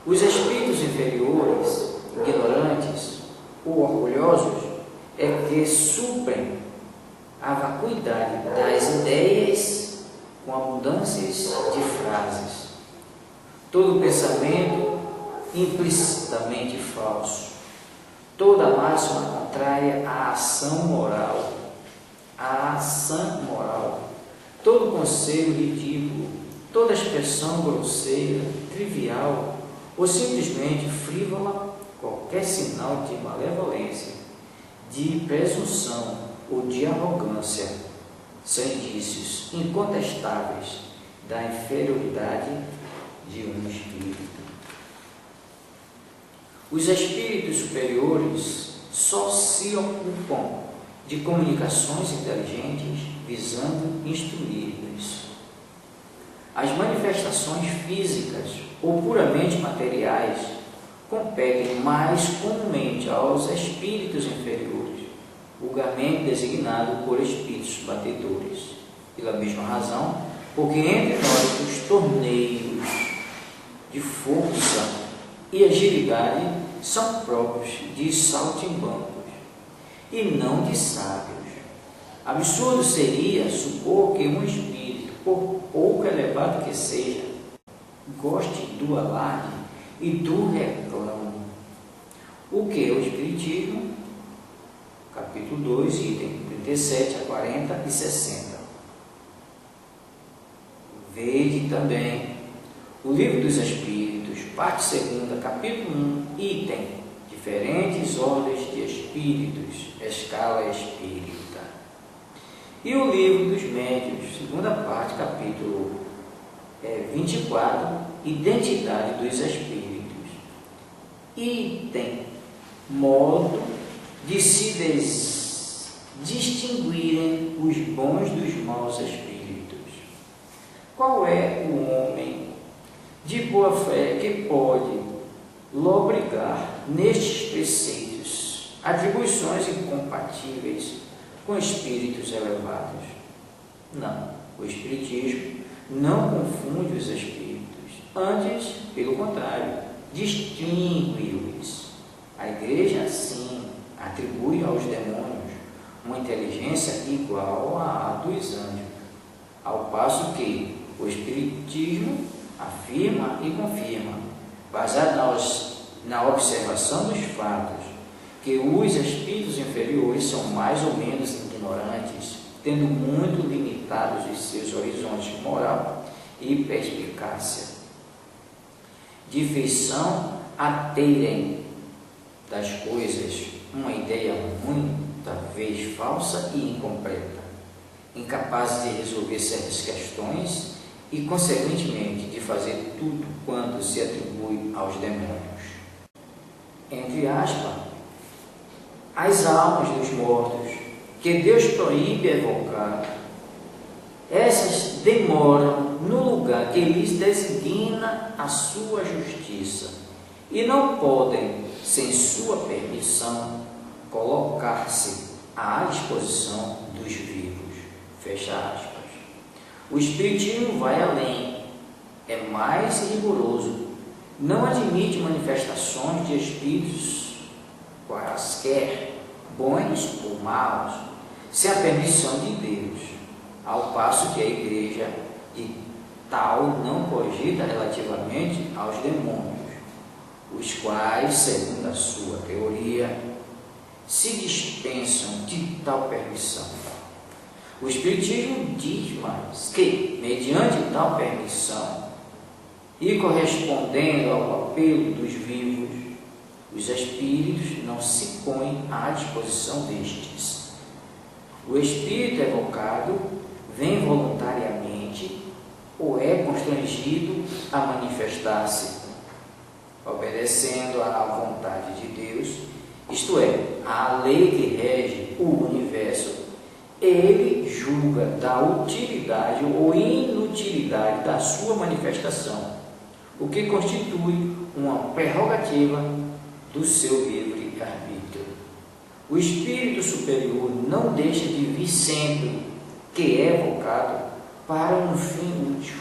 Os espíritos inferiores, ignorantes ou orgulhosos é que suprem a vacuidade das ideias com abundâncias de frases. Todo pensamento implicitamente falso, toda máxima contrária à ação moral, todo conselho ridículo, toda expressão grosseira, trivial ou simplesmente frívola, qualquer sinal de malevolência, de presunção ou de arrogância, são indícios incontestáveis da inferioridade de um espírito. Os espíritos superiores só se ocupam de comunicações inteligentes visando instruí-los. As manifestações físicas ou puramente materiais competem mais comumente aos espíritos inferiores, vulgarmente designado por espíritos batedores. Pela mesma razão, porque entre nós os torneios de força e agilidade são próprios de saltimbancos e não de sábios. Absurdo seria supor que um espírito, por pouco elevado que seja, goste do alarde e do reclamo. O que é o Espiritismo? Capítulo 2, item 37 a 40 e 60. Vede também o Livro dos Espíritos, parte 2, capítulo 1, item diferentes ordens de espíritos, escala espírita. E o Livro dos Médiuns, segunda parte, capítulo 24, identidade dos espíritos. Item, modo de se distinguirem os bons dos maus espíritos. Qual é o homem de boa fé que pode lobrigar nestes preceitos atribuições incompatíveis com espíritos elevados? Não, o Espiritismo não confunde os espíritos, antes, pelo contrário, distingue-os. A Igreja, sim, atribui aos demônios uma inteligência igual à dos anjos, ao passo que o Espiritismo afirma e confirma, baseado na observação dos fatos, que os espíritos inferiores são mais ou menos ignorantes, tendo muito limitados os seus horizontes moral e perspicácia, de feição a terem das coisas uma ideia muita vez falsa e incompleta, incapazes de resolver certas questões e, consequentemente, de fazer tudo quanto se atribui aos demônios. Entre aspas, as almas dos mortos, que Deus proíbe evocar, essas demoram no lugar que lhes designa a sua justiça e não podem, sem sua permissão, colocar-se à disposição dos vivos. Fecha aspas. O Espiritismo vai além, é mais rigoroso, não admite manifestações de espíritos quaisquer, bons ou maus, sem a permissão de Deus, ao passo que a Igreja de tal não cogita relativamente aos demônios, os quais, segundo a sua teoria, se dispensam de tal permissão. O Espiritismo diz mais que, mediante tal permissão e correspondendo ao apelo dos vivos, os espíritos não se põem à disposição destes. O espírito evocado vem voluntariamente ou é constrangido a manifestar-se, obedecendo à vontade de Deus, isto é, à lei que rege o universo. Ele julga da utilidade ou inutilidade da sua manifestação, o que constitui uma prerrogativa do seu livre-arbítrio. O espírito superior não deixa de vir sempre que é evocado para um fim útil,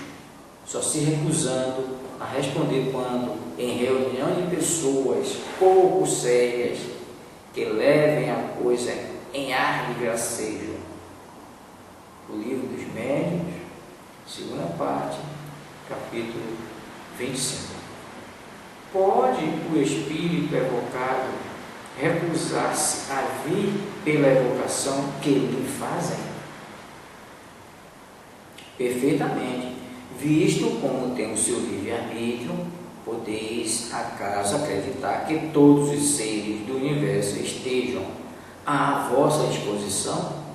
só se recusando a responder quando, em reunião de pessoas pouco sérias, que levem a coisa em ar de gracejo. O Livro dos Médiuns, segunda parte, capítulo 25. Pode o espírito evocado recusar-se a vir pela evocação que lhe fazem? Perfeitamente, visto como tem o seu livre-arbítrio, podeis acaso acreditar que todos os seres do universo estejam à vossa disposição?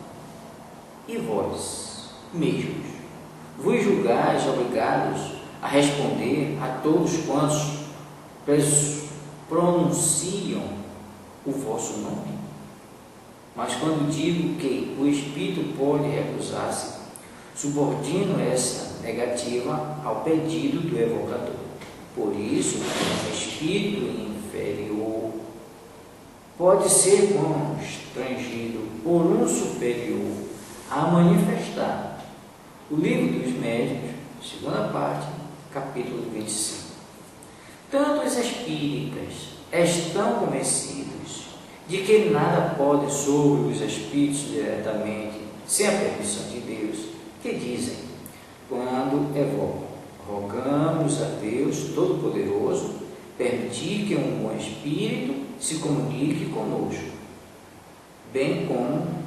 E vós mesmos vos julgais obrigados a responder a todos quantos pronunciam o vosso nome? Mas quando digo que o espírito pode recusar-se, subordino essa negativa ao pedido do evocador. Por isso, o espírito inferior pode ser constrangido por um superior a manifestar. O Livro dos Médiuns, segunda parte, capítulo 25. Tanto os espíritas estão convencidos de que nada pode sobre os espíritos diretamente, sem a permissão de Deus, que dizem, quando evocam: rogamos a Deus Todo-Poderoso permitir que um bom espírito se comunique conosco, bem como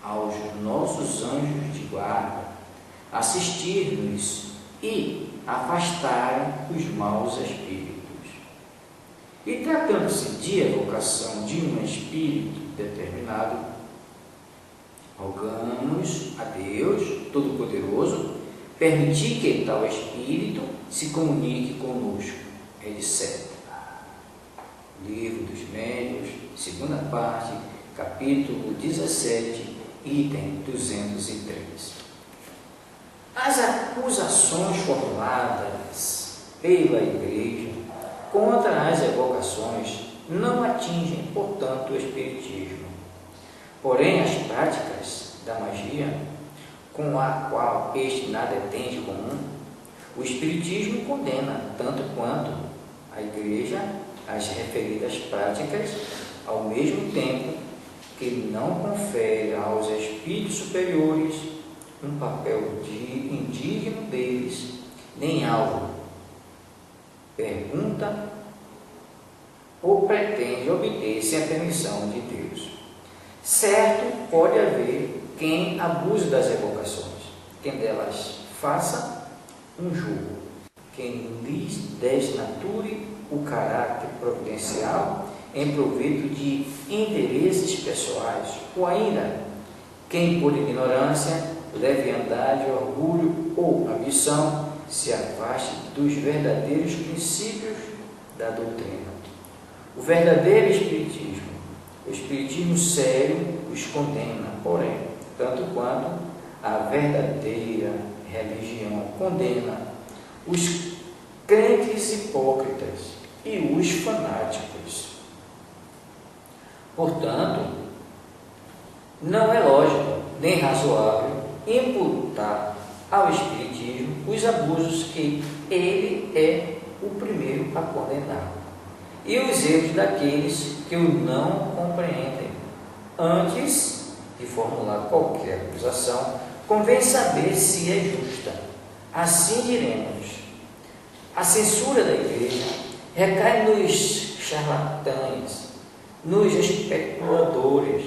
aos nossos anjos de guarda, assistir-nos e afastar os maus espíritos. E tratando-se de evocação de um espírito determinado, rogamos a Deus Todo-Poderoso permitir que tal espírito se comunique conosco, etc. Livro dos Médiuns, segunda parte, capítulo 17, item 203. As acusações formuladas pela Igreja contra as evocações não atingem, portanto, o Espiritismo. Porém, as práticas da magia, com a qual este nada tem de comum, o Espiritismo condena, tanto quanto a Igreja, as referidas práticas, ao mesmo tempo que não confere aos espíritos superiores um papel indigno deles, nem algo pergunta ou pretende obter sem a permissão de Deus. Certo, pode haver quem abuse das evocações, quem delas faça um jugo, quem lhes desnature o caráter providencial em proveito de interesses pessoais, ou ainda quem por ignorância, leviandade, orgulho ou ambição se afaste dos verdadeiros princípios da doutrina. O verdadeiro Espiritismo, o Espiritismo sério, os condena, porém, tanto quanto a verdadeira religião condena os crentes hipócritas e os fanáticos. Portanto, não é lógico nem razoável imputar ao Espiritismo os abusos que ele é o primeiro a condenar e os erros daqueles que o não compreendem. Antes de formular qualquer acusação, convém saber se é justa. Assim diremos: a censura da Igreja recai nos charlatães, nos especuladores,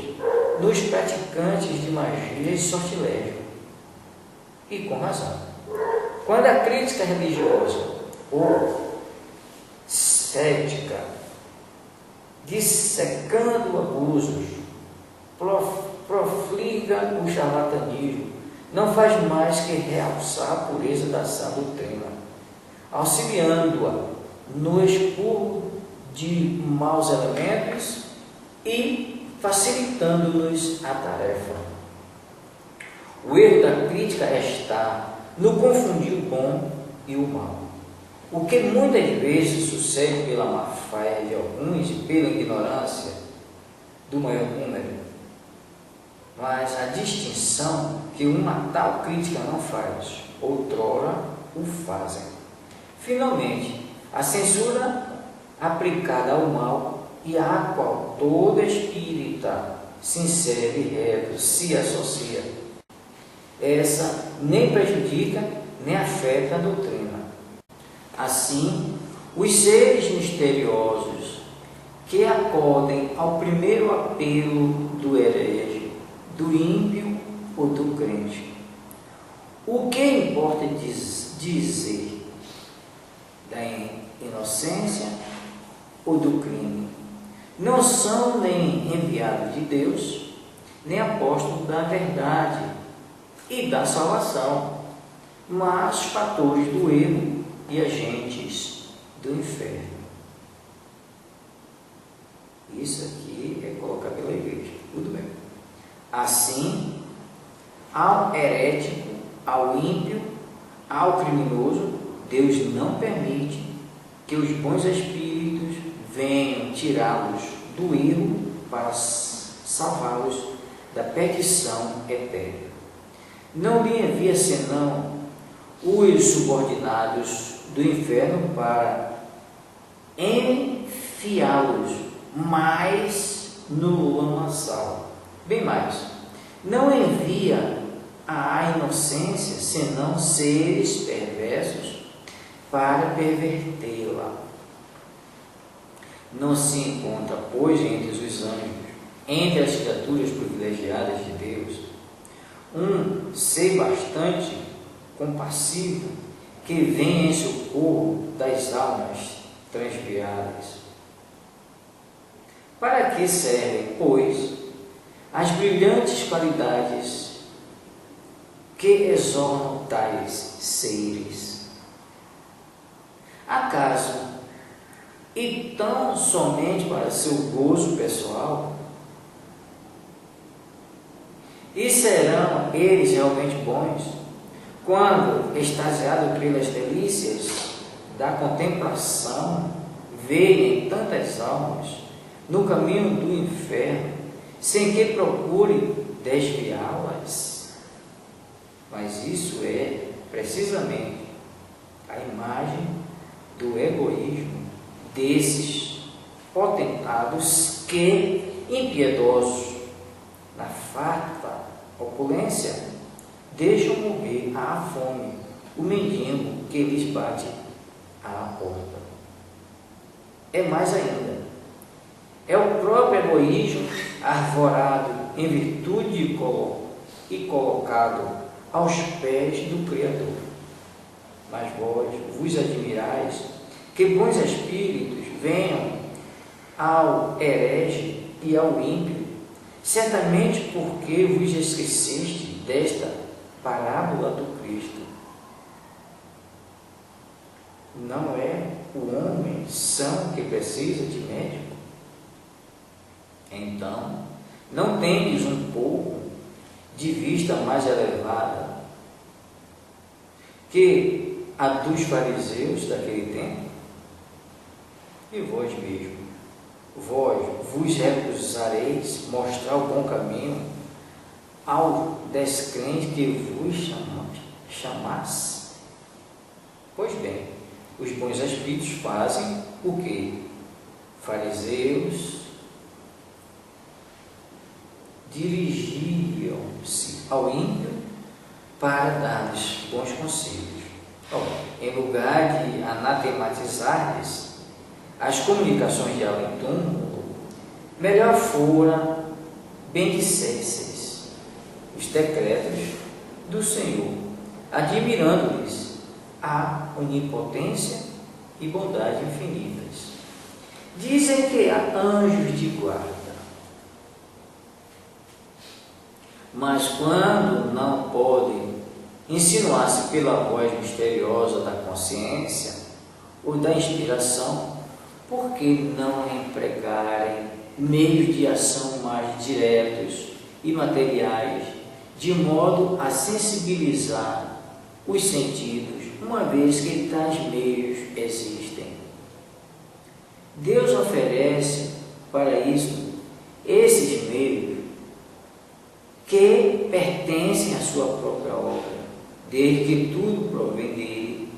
nos praticantes de magia e sortilégio. E com razão. Quando a crítica religiosa ou cética, dissecando abusos, profliga o charlatanismo, não faz mais que realçar a pureza da sã doutrina, auxiliando-a no expurgo de maus elementos e facilitando-nos a tarefa. O erro da crítica está no confundir o bom e o mal, o que muitas vezes sucede pela má-fé de alguns e pela ignorância do maior número. Mas a distinção que uma tal crítica não faz, outrora o fazem. Finalmente, a censura aplicada ao mal e à qual todo espírita sincero e reto se associa, essa nem prejudica nem afeta a doutrina. Assim, os seres misteriosos que acodem ao primeiro apelo do herege, do ímpio ou do crente, o que importa dizer da inocência ou do crime, não são nem enviados de Deus, nem apóstolos da verdade e da salvação, mas fatores do erro e agentes do inferno. Isso aqui é colocado pela Igreja, tudo bem. Assim, ao herético, ao ímpio, ao criminoso, Deus não permite que os bons espíritos venham tirá-los do erro para salvá-los da perdição eterna. Não lhe envia senão os subordinados do inferno para enfiá-los mais no lamaçal. Bem mais, não envia à inocência senão seres perversos para pervertê-la. Não se encontra, pois, entre os anjos, entre as criaturas privilegiadas de Deus, um ser bastante compassivo que venha em socorro das almas transviadas. Para que servem, pois, as brilhantes qualidades que exornam tais seres? Acaso, e tão somente para seu gozo pessoal, E serão eles realmente bons quando, extasiado pelas delícias da contemplação, verem tantas almas no caminho do inferno, sem que procure desviá-las? Mas isso é precisamente a imagem do egoísmo desses potentados que, impiedosos, na farta opulência, deixam morrer à fome o mendigo que lhes bate à porta. É mais ainda, é o próprio egoísmo arvorado em virtude e colocado aos pés do Criador. Mas vós vos admirais que bons espíritos venham ao herege e ao ímpio, certamente porque vos esqueceste desta parábola do Cristo. Não é o homem são que precisa de médico? Então, não tendes um pouco de vista mais elevada que a dos fariseus daquele tempo? E vós mesmo, vós vos recusareis mostrar o bom caminho ao descrente que vos chamasse? Pois bem, os bons espíritos fazem o que? Fariseus dirigiam-se ao ímpio para dar-lhes bons conselhos. Em lugar de anatematizar-lhes as comunicações de além túmulo, melhor fora bendissesseis os decretos do Senhor, admirando-lhes a onipotência e bondade infinitas. Dizem que há anjos de guarda, mas quando não podem insinuar-se pela voz misteriosa da consciência ou da inspiração, por que não empregarem meios de ação mais diretos e materiais, de modo a sensibilizar os sentidos, uma vez que tais meios existem? Deus oferece para isso esses meios que pertencem à sua própria obra, desde que tudo provém dele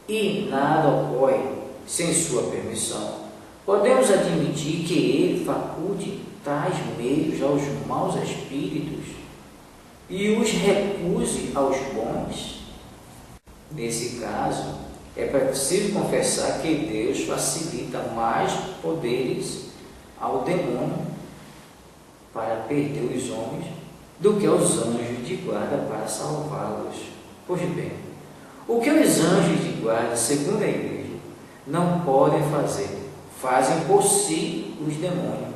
e nada ocorre sem sua permissão. Podemos admitir que ele faculte tais meios aos maus espíritos e os recuse aos bons? Nesse caso, é preciso confessar que Deus facilita mais poderes ao demônio para perder os homens do que aos anjos de guarda para salvá-los. Pois bem, o que os anjos de guarda, segundo a Igreja, não podem fazer, fazem por si os demônios,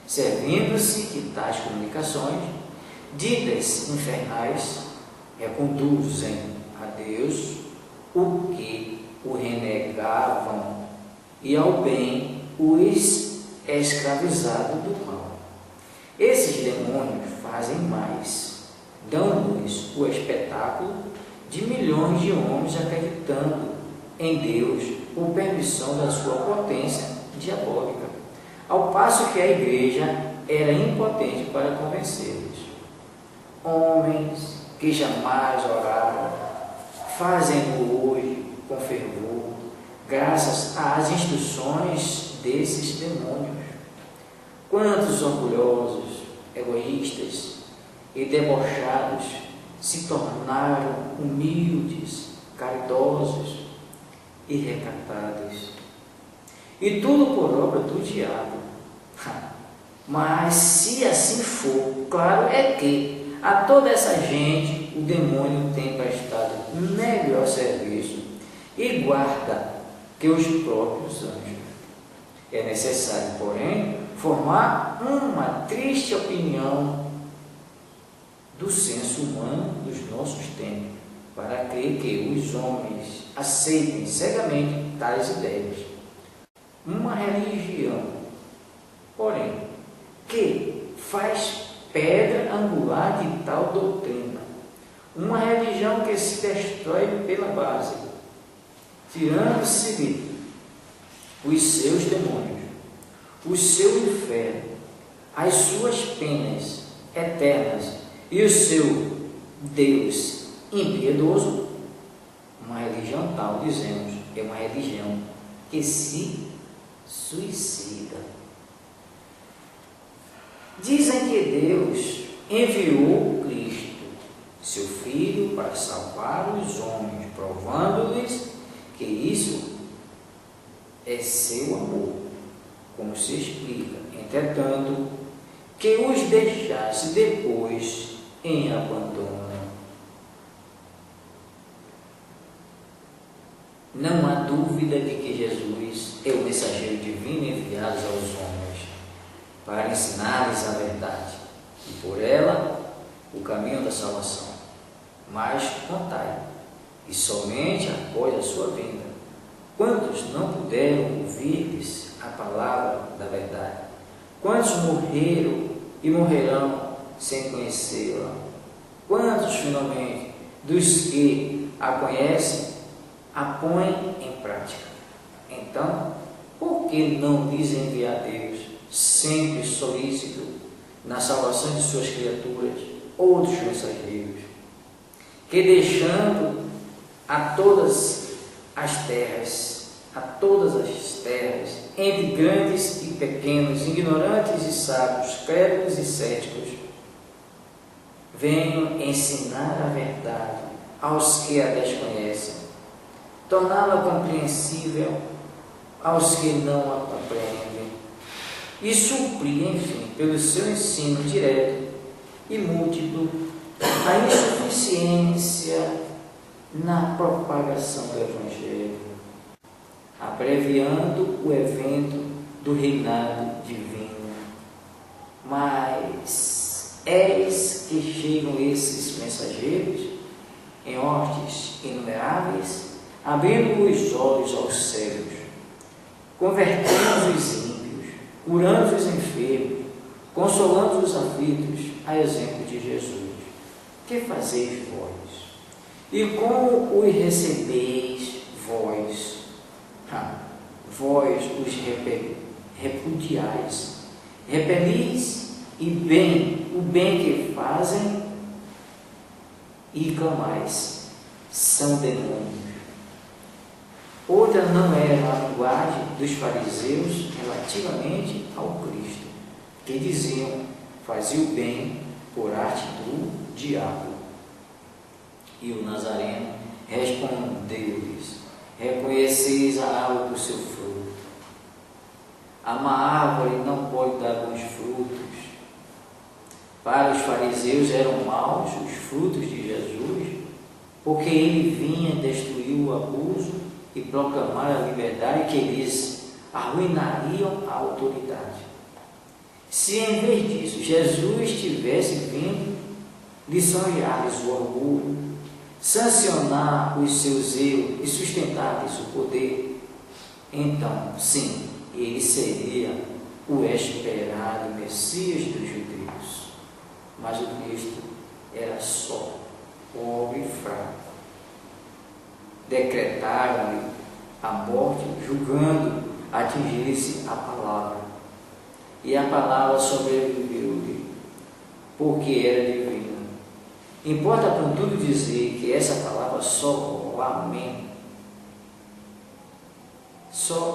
servindo-se de tais comunicações, ditas infernais, reconduzem a Deus o que o renegavam e ao bem os escravizados do mal. Esses demônios fazem mais, dão-nos o espetáculo de milhões de homens acreditando em Deus por permissão da sua potência diabólica, ao passo que a Igreja era impotente para convencê-los. Homens que jamais oraram, fazem-no hoje com fervor, graças às instruções desses demônios. Quantos orgulhosos, egoístas e debochados se tornaram humildes, caridosos e recatados. E tudo por obra do diabo. Mas se assim for, claro é que a toda essa gente o demônio tem prestado melhor serviço e guarda que os próprios anjos. É necessário, porém, formar uma triste opinião do senso humano dos nossos tempos, para crer que os homens aceitem cegamente tais ideias. Uma religião, porém, que faz pedra angular de tal doutrina, uma religião que se destrói pela base, tirando-se os seus demônios, o seu inferno, as suas penas eternas e o seu Deus impiedoso. Uma religião tal, dizemos, é uma religião que se suicida. Dizem que Deus enviou Cristo, seu Filho, para salvar os homens, provando-lhes que isso é seu amor, como se explica, entretanto, que os deixasse depois em abandono. Não há dúvida de que Jesus é o mensageiro divino enviado aos homens para ensinar-lhes a verdade e por ela o caminho da salvação. Mas contai, e somente após a sua vinda, quantos não puderam ouvir-lhes a palavra da verdade? Quantos morreram e morrerão sem conhecê-la? Quantos, finalmente, dos que a conhecem, a põem em prática? Então, por que não lhes enviar Deus, sempre solícito na salvação de suas criaturas, outros mensageiros, que deixando a todas as terras, entre grandes e pequenos, ignorantes e sábios, crédulos e céticos, venham ensinar a verdade aos que a desconhecem, torná-la compreensível aos que não a compreendem, e suprir, enfim, pelo seu ensino direto e múltiplo, a insuficiência na propagação do Evangelho, abreviando o evento do reinado divino. Mas eis que chegam esses mensageiros em hortes inumeráveis, abrindo os olhos aos cegos, convertendo os ímpios, curando os enfermos, consolando os aflitos, a exemplo de Jesus. Que fazeis vós? E como os recebeis vós? Vós os repudiais, repelis o bem que fazem e clamais, são demônios. Outra não era a linguagem dos fariseus relativamente ao Cristo, que diziam: fazia o bem por arte do diabo. E o Nazareno respondeu-lhes: reconheceis a árvore do seu fruto. A má árvore não pode dar bons frutos. Para os fariseus eram maus os frutos de Jesus, porque ele vinha destruir o abuso e proclamar a liberdade, que eles arruinariam a autoridade. Se em vez disso Jesus tivesse vindo lisonjear-lhes o orgulho, sancionar os seus erros e sustentar-lhes o poder, então, sim, ele seria o esperado Messias dos judeus. Mas o Cristo era só pobre e fraco. Decretaram-lhe a morte, julgando atingir-se a palavra. E a palavra sobreviveu-lhe, porque era divina. Importa, contudo, dizer que essa palavra só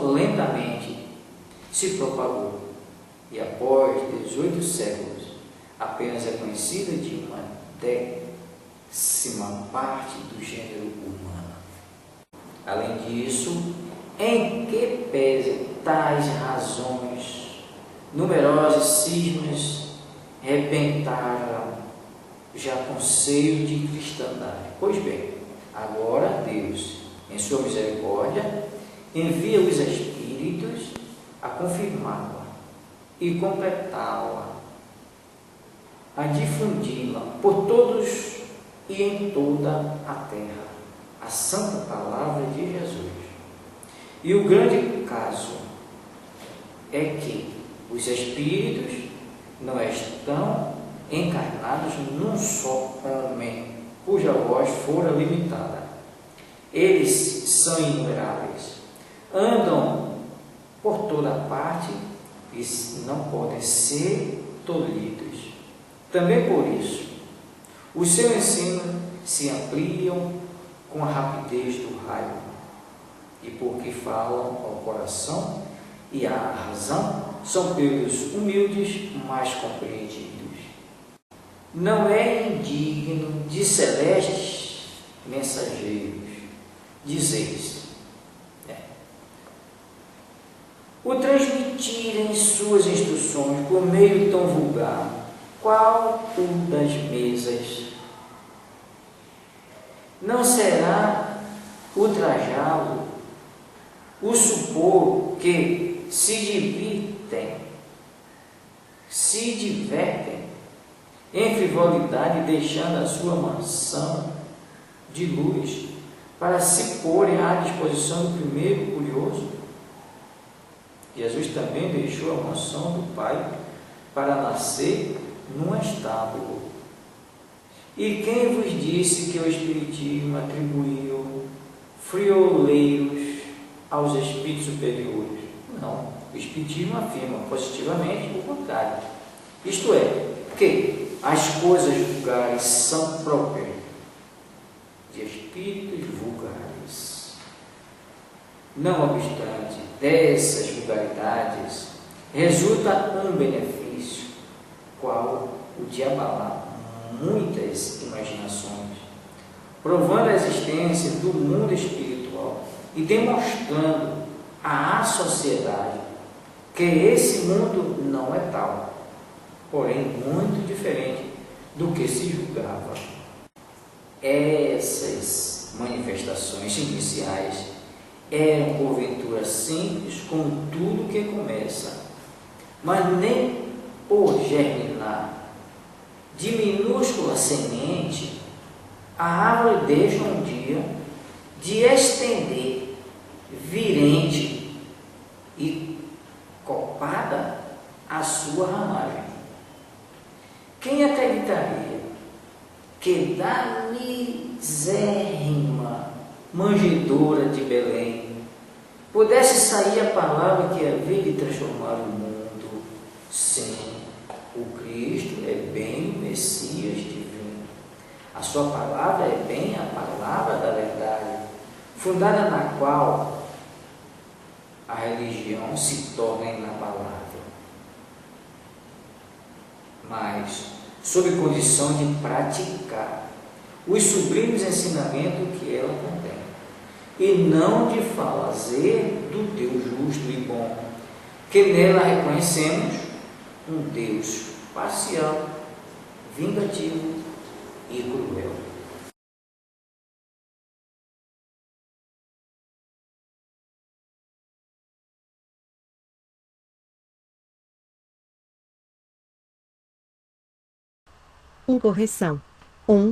lentamente se propagou, e após 18 séculos apenas é conhecida de uma 10ª parte do gênero humano. Além disso, em que pesem tais razões, numerosos cismas rebentaram já com seio de cristandade. Pois bem, agora Deus, em sua misericórdia, envia os Espíritos a confirmá-la e completá-la, a difundi-la por todos e em toda a terra, a santa palavra de Jesus. E o grande caso é que os Espíritos não estão encarnados num só homem, cuja voz fora limitada. Eles são inumeráveis, andam por toda parte e não podem ser tolhidos. Também por isso, o seu ensino se ampliam com a rapidez do raio, e porque falam ao coração e à razão, são pelos humildes mais compreendidos. Não é indigno de celestes mensageiros dizeis, o transmitirem suas instruções por meio tão vulgar, qual o das mesas. Não será ultrajá-lo o supor que se divertem em frivolidade, deixando a sua mansão de luz para se porem à disposição do primeiro curioso. Jesus também deixou a mansão do Pai para nascer num estábulo. E quem vos disse que o Espiritismo atribuiu frioleiros aos espíritos superiores? Não, o Espiritismo afirma positivamente o contrário. Isto é, que as coisas vulgares são próprias de espíritos vulgares. Não obstante, dessas vulgaridades resulta um benefício, qual o de abalar muitas imaginações, provando a existência do mundo espiritual e demonstrando à sociedade que esse mundo não é tal, porém muito diferente do que se julgava. Essas manifestações iniciais eram porventura simples como tudo que começa, mas nem por germinar de minúscula semente a árvore deixa um dia de estender virente e copada a sua ramagem. Quem acreditaria que da misérrima manjedoura de Belém pudesse sair a palavra que havia de transformar o mundo? Sim, o Cristo é bem o Messias divino. A sua palavra é bem a palavra da verdade, fundada na qual a religião se torna inabalável, mas sob condição de praticar os sublimes ensinamentos que ela contém, e não de fazer do Deus justo e bom, que nela reconhecemos um Deus parcial, vingativo e cruel. Correção.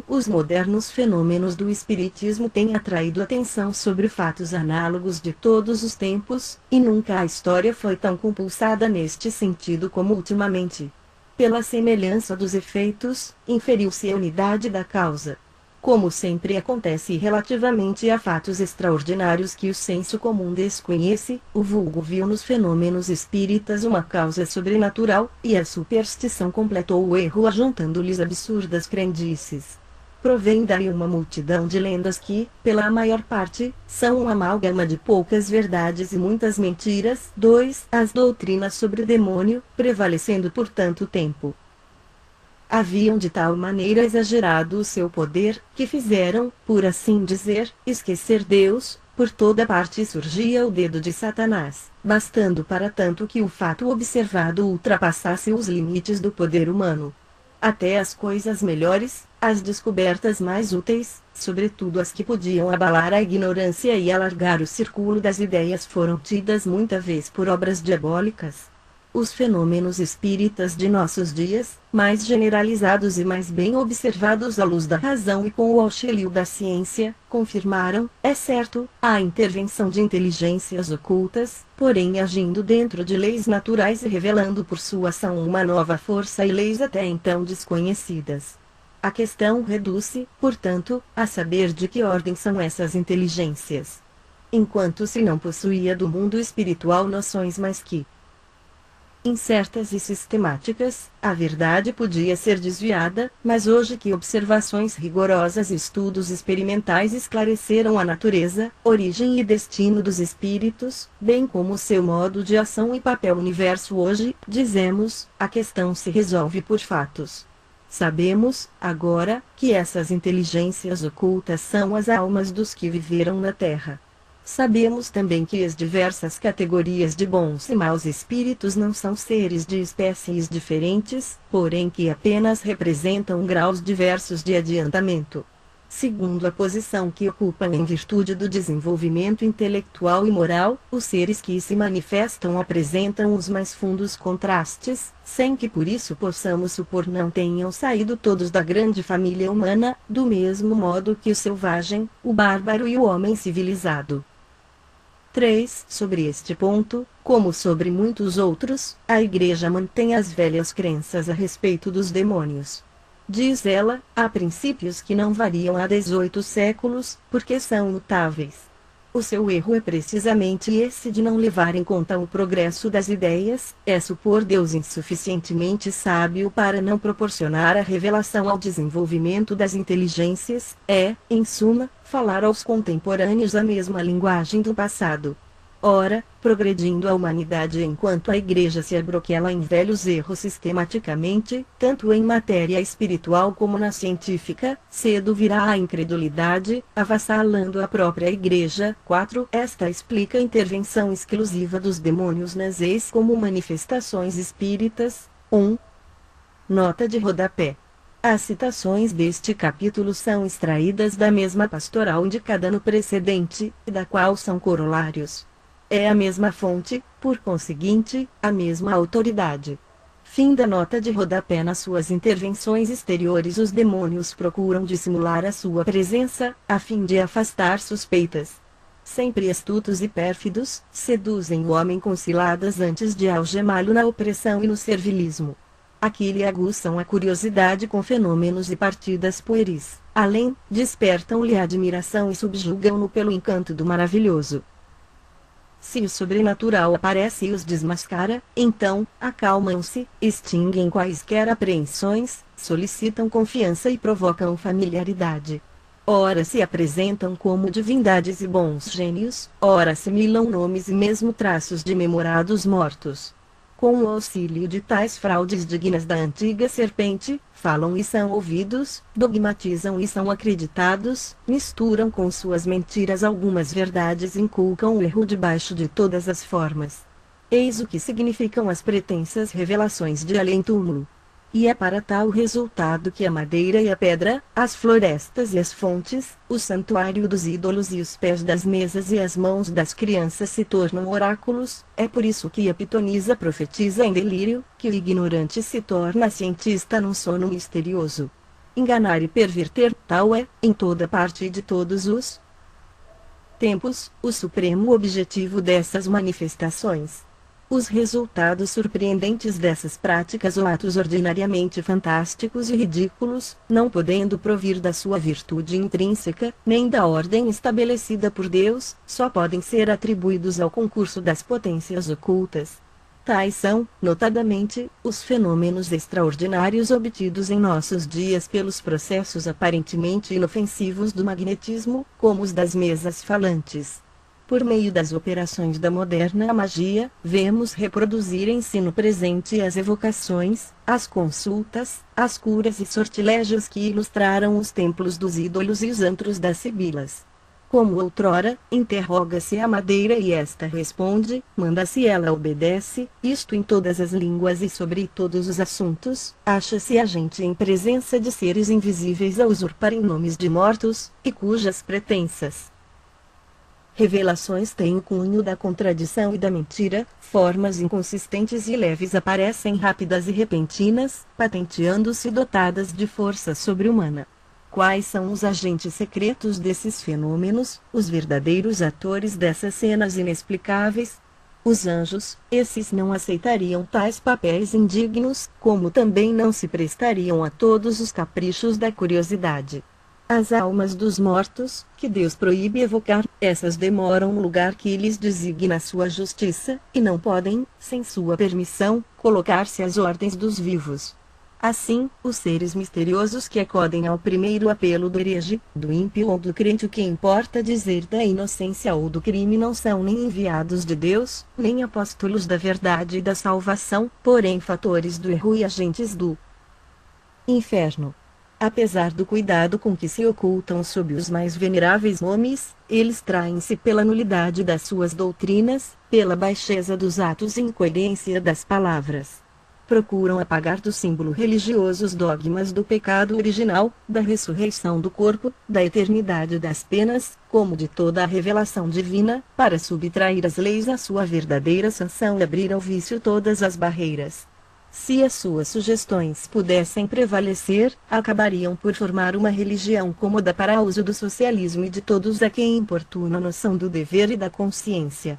Os modernos fenômenos do espiritismo têm atraído atenção sobre fatos análogos de todos os tempos, e nunca a história foi tão compulsada neste sentido como ultimamente. Pela semelhança dos efeitos, inferiu-se a unidade da causa. Como sempre acontece relativamente a fatos extraordinários que o senso comum desconhece, o vulgo viu nos fenômenos espíritas uma causa sobrenatural, e a superstição completou o erro ajuntando-lhes absurdas crendices. Provém daí uma multidão de lendas que, pela maior parte, são um amálgama de poucas verdades e muitas mentiras. 2. As doutrinas sobre o demônio, prevalecendo por tanto tempo, haviam de tal maneira exagerado o seu poder, que fizeram, por assim dizer, esquecer Deus. Por toda parte surgia o dedo de Satanás, bastando para tanto que o fato observado ultrapassasse os limites do poder humano. Até as coisas melhores, as descobertas mais úteis, sobretudo as que podiam abalar a ignorância e alargar o círculo das ideias, foram tidas muita vez por obras diabólicas. os fenômenos espíritas de nossos dias, mais generalizados e mais bem observados à luz da razão e com o auxílio da ciência, confirmaram, é certo, a intervenção de inteligências ocultas, porém agindo dentro de leis naturais e revelando por sua ação uma nova força e leis até então desconhecidas. A questão reduz-se, portanto, a saber de que ordem são essas inteligências. Enquanto se não possuía do mundo espiritual noções mais que incertas e sistemáticas, a verdade podia ser desviada, mas hoje que observações rigorosas e estudos experimentais esclareceram a natureza, origem e destino dos espíritos, bem como seu modo de ação e papel no universo hoje, dizemos, a questão se resolve por fatos. Sabemos, agora, que essas inteligências ocultas são as almas dos que viveram na Terra. Sabemos também que as diversas categorias de bons e maus espíritos não são seres de espécies diferentes, porém que apenas representam graus diversos de adiantamento. Segundo a posição que ocupam em virtude do desenvolvimento intelectual e moral, os seres que se manifestam apresentam os mais fundos contrastes, sem que por isso possamos supor não tenham saído todos da grande família humana, do mesmo modo que o selvagem, o bárbaro e o homem civilizado. 3. Sobre este ponto, como sobre muitos outros, a Igreja mantém as velhas crenças a respeito dos demônios. Diz ela, há princípios que não variam há 18 séculos, porque são imutáveis. O seu erro é precisamente esse de não levar em conta o progresso das ideias, é supor Deus insuficientemente sábio para não proporcionar a revelação ao desenvolvimento das inteligências, é, em suma, falar aos contemporâneos a mesma linguagem do passado. Ora, progredindo a humanidade enquanto a Igreja se abroquela em velhos erros sistematicamente, tanto em matéria espiritual como na científica, cedo virá a incredulidade, avassalando a própria Igreja. 4. Esta explica a intervenção exclusiva dos demônios nas ex como manifestações espíritas. 1. Nota de rodapé. As citações deste capítulo são extraídas da mesma pastoral indicada no precedente, da qual são corolários. É a mesma fonte, por conseguinte, a mesma autoridade. Fim da nota de rodapé. Nas suas intervenções exteriores os demônios procuram dissimular a sua presença, a fim de afastar suspeitas. Sempre astutos e pérfidos, seduzem o homem com ciladas antes de algemá-lo na opressão e no servilismo. Aqui lhe aguçam a curiosidade com fenômenos e partidas pueris. Além, despertam-lhe a admiração e subjugam-no pelo encanto do maravilhoso. Se o sobrenatural aparece e os desmascara, então, acalmam-se, extinguem quaisquer apreensões, solicitam confiança e provocam familiaridade. Ora se apresentam como divindades e bons gênios, ora assimilam nomes e mesmo traços de memorados mortos. Com o auxílio de tais fraudes dignas da antiga serpente, falam e são ouvidos, dogmatizam e são acreditados, misturam com suas mentiras algumas verdades e inculcam o erro debaixo de todas as formas. Eis o que significam as pretensas revelações de além-túmulo. E é para tal resultado que a madeira e a pedra, as florestas e as fontes, o santuário dos ídolos e os pés das mesas e as mãos das crianças se tornam oráculos, é por isso que a pitonisa profetiza em delírio, que o ignorante se torna cientista num sono misterioso. Enganar e perverter, tal é, em toda parte e de todos os tempos, o supremo objetivo dessas manifestações. Os resultados surpreendentes dessas práticas ou atos ordinariamente fantásticos e ridículos, não podendo provir da sua virtude intrínseca, nem da ordem estabelecida por Deus, só podem ser atribuídos ao concurso das potências ocultas. Tais são, notadamente, os fenômenos extraordinários obtidos em nossos dias pelos processos aparentemente inofensivos do magnetismo, como os das mesas falantes. Por meio das operações da moderna magia, vemos reproduzirem-se no presente as evocações, as consultas, as curas e sortilégios que ilustraram os templos dos ídolos e os antros das sibilas. Como outrora, interroga-se a madeira e esta responde, manda-se ela obedece, isto em todas as línguas e sobre todos os assuntos, acha-se a gente em presença de seres invisíveis a usurparem nomes de mortos, e cujas pretensas Revelações têm o cunho da contradição e da mentira, formas inconsistentes e leves aparecem rápidas e repentinas, patenteando-se dotadas de força sobre-humana. Quais são os agentes secretos desses fenômenos, os verdadeiros atores dessas cenas inexplicáveis? Os anjos, esses não aceitariam tais papéis indignos, como também não se prestariam a todos os caprichos da curiosidade. As almas dos mortos, que Deus proíbe evocar, essas demoram no lugar que lhes designa sua justiça, e não podem, sem sua permissão, colocar-se às ordens dos vivos. Assim, os seres misteriosos que acodem ao primeiro apelo do herege, do ímpio ou do crente, o que importa dizer da inocência ou do crime, não são nem enviados de Deus, nem apóstolos da verdade e da salvação, porém fatores do erro e agentes do inferno. Apesar do cuidado com que se ocultam sob os mais veneráveis nomes, eles traem-se pela nulidade das suas doutrinas, pela baixeza dos atos e incoerência das palavras. Procuram apagar do símbolo religioso os dogmas do pecado original, da ressurreição do corpo, da eternidade das penas, como de toda a revelação divina, para subtrair as leis à sua verdadeira sanção e abrir ao vício todas as barreiras. Se as suas sugestões pudessem prevalecer, acabariam por formar uma religião cômoda para uso do socialismo e de todos a quem importuna a noção do dever e da consciência.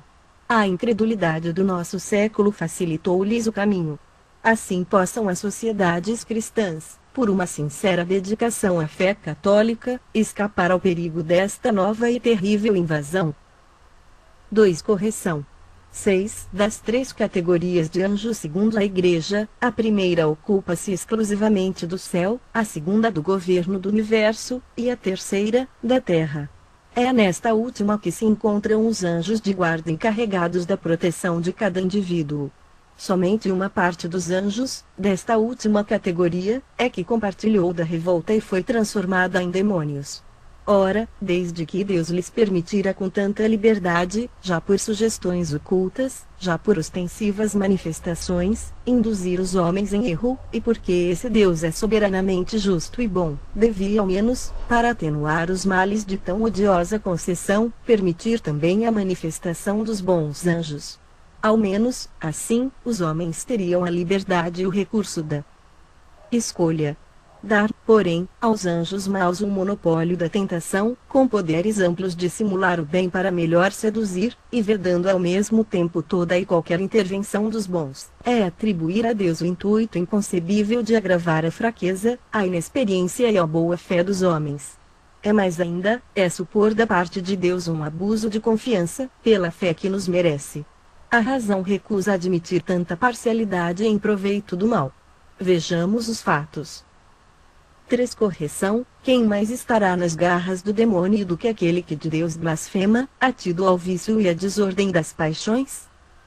A incredulidade do nosso século facilitou-lhes o caminho. Assim possam as sociedades cristãs, por uma sincera dedicação à fé católica, escapar ao perigo desta nova e terrível invasão. 2. Correção. 6. Das 3 categorias de anjos segundo a Igreja, a primeira ocupa-se exclusivamente do céu, a segunda do governo do universo, e a terceira, da terra. É nesta última que se encontram os anjos de guarda encarregados da proteção de cada indivíduo. Somente uma parte dos anjos, desta última categoria, é que compartilhou da revolta e foi transformada em demônios. Ora, desde que Deus lhes permitira com tanta liberdade, já por sugestões ocultas, já por ostensivas manifestações, induzir os homens em erro, e porque esse Deus é soberanamente justo e bom, devia ao menos, para atenuar os males de tão odiosa concessão, permitir também a manifestação dos bons anjos. Ao menos, assim, os homens teriam a liberdade e o recurso da escolha. Dar, porém, aos anjos maus um monopólio da tentação, com poderes amplos de simular o bem para melhor seduzir, e vedando ao mesmo tempo toda e qualquer intervenção dos bons, é atribuir a Deus o intuito inconcebível de agravar a fraqueza, a inexperiência e a boa-fé dos homens. É mais ainda, é supor da parte de Deus um abuso de confiança, pela fé que nos merece. A razão recusa admitir tanta parcialidade em proveito do mal. Vejamos os fatos. 3. Correção. Quem mais estará nas garras do demônio do que aquele que de Deus blasfema, atido ao vício e à desordem das paixões?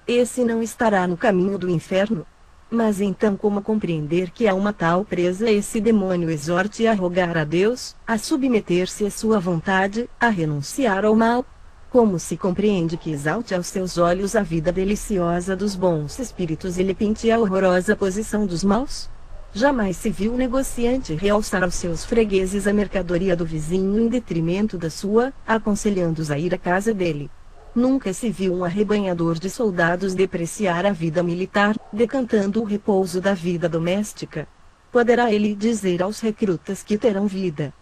Esse não estará no caminho do inferno. Mas então como compreender que a uma tal presa esse demônio exorte a rogar a Deus, a submeter-se à sua vontade, a renunciar ao mal? Como se compreende que exalte aos seus olhos a vida deliciosa dos bons espíritos e lhe pinte a horrorosa posição dos maus? Jamais se viu um negociante realçar aos seus fregueses a mercadoria do vizinho em detrimento da sua, aconselhando-os a ir à casa dele. Nunca se viu um arrebanhador de soldados depreciar a vida militar, decantando o repouso da vida doméstica. Poderá ele dizer aos recrutas que terão vida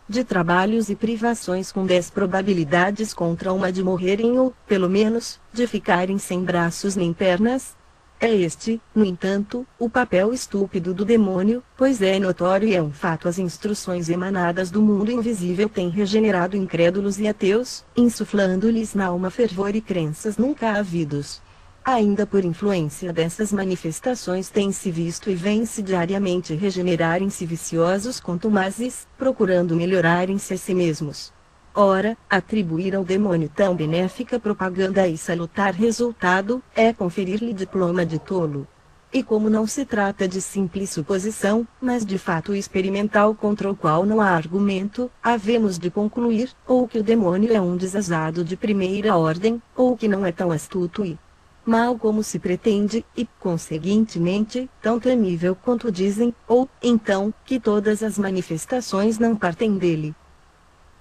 de trabalhos e privações com 10 probabilidades contra uma de morrerem ou, pelo menos, de ficarem sem braços nem pernas? É este, no entanto, o papel estúpido do demônio, pois é notório e é um fato as instruções emanadas do mundo invisível têm regenerado incrédulos e ateus, insuflando-lhes na alma fervor e crenças nunca havidos. Ainda por influência dessas manifestações tem-se visto e vem-se diariamente regenerarem-se viciosos contumazes, procurando melhorarem-se a si mesmos. Ora, atribuir ao demônio tão benéfica propaganda e salutar resultado, é conferir-lhe diploma de tolo. E como não se trata de simples suposição, mas de fato experimental contra o qual não há argumento, havemos de concluir, ou que o demônio é um desasado de primeira ordem, ou que não é tão astuto e mal como se pretende, e, conseguintemente, tão temível quanto dizem, ou, então, que todas as manifestações não partem dele.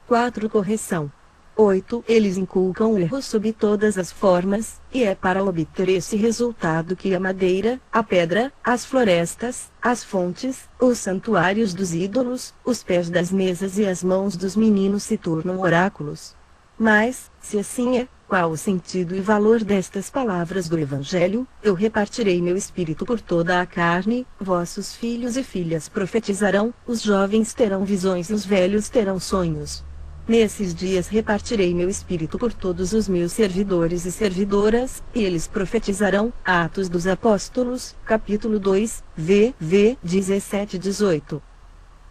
4. Correção. 8. Eles inculcam o erro sob todas as formas, e é para obter esse resultado que a madeira, a pedra, as florestas, as fontes, os santuários dos ídolos, os pés das mesas e as mãos dos meninos se tornam oráculos. Mas, se assim é, qual o sentido e valor destas palavras do Evangelho? Eu repartirei meu espírito por toda a carne, vossos filhos e filhas profetizarão, os jovens terão visões e os velhos terão sonhos. Nesses dias repartirei meu espírito por todos os meus servidores e servidoras, e eles profetizarão. Atos dos Apóstolos, capítulo 2, v. 17 e 18.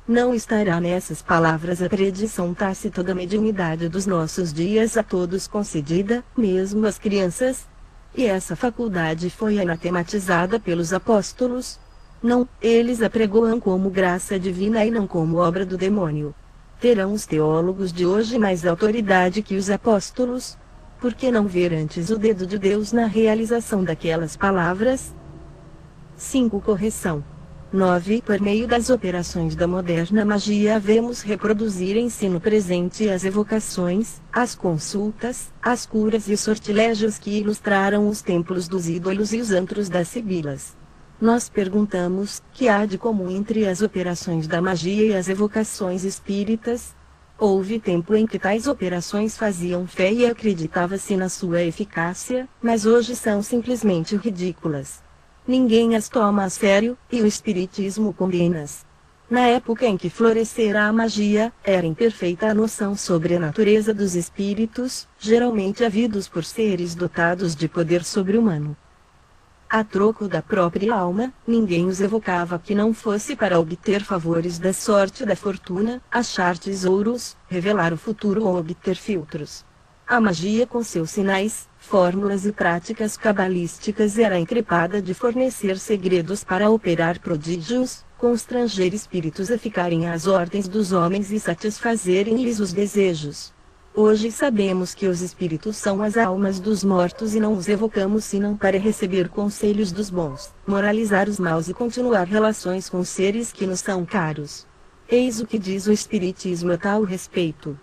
Não estará nessas palavras a predição tácita da mediunidade dos nossos dias a todos concedida, mesmo às crianças? E essa faculdade foi anatematizada pelos apóstolos? Não, eles a pregoam como graça divina e não como obra do demônio. Terão os teólogos de hoje mais autoridade que os apóstolos? Por que não ver antes o dedo de Deus na realização daquelas palavras? 5. Correção. 9. Por meio das operações da moderna magia vemos reproduzir em-se no presente as evocações, as consultas, as curas e os sortilégios que ilustraram os templos dos ídolos e os antros das sibilas. Nós perguntamos, que há de comum entre as operações da magia e as evocações espíritas? Houve tempo em que tais operações faziam fé e acreditava-se na sua eficácia, mas hoje são simplesmente ridículas. Ninguém as toma a sério, e o espiritismo condena-as. Na época em que florescera a magia, era imperfeita a noção sobre a natureza dos espíritos, geralmente havidos por seres dotados de poder sobre-humano. A troco da própria alma, ninguém os evocava que não fosse para obter favores da sorte e da fortuna, achar tesouros, revelar o futuro ou obter filtros. A magia com seus sinais, fórmulas e práticas cabalísticas era encrepada de fornecer segredos para operar prodígios, constranger espíritos a ficarem às ordens dos homens e satisfazerem-lhes os desejos. Hoje sabemos que os espíritos são as almas dos mortos e não os evocamos senão para receber conselhos dos bons, moralizar os maus e continuar relações com seres que nos são caros. Eis o que diz o Espiritismo a tal respeito.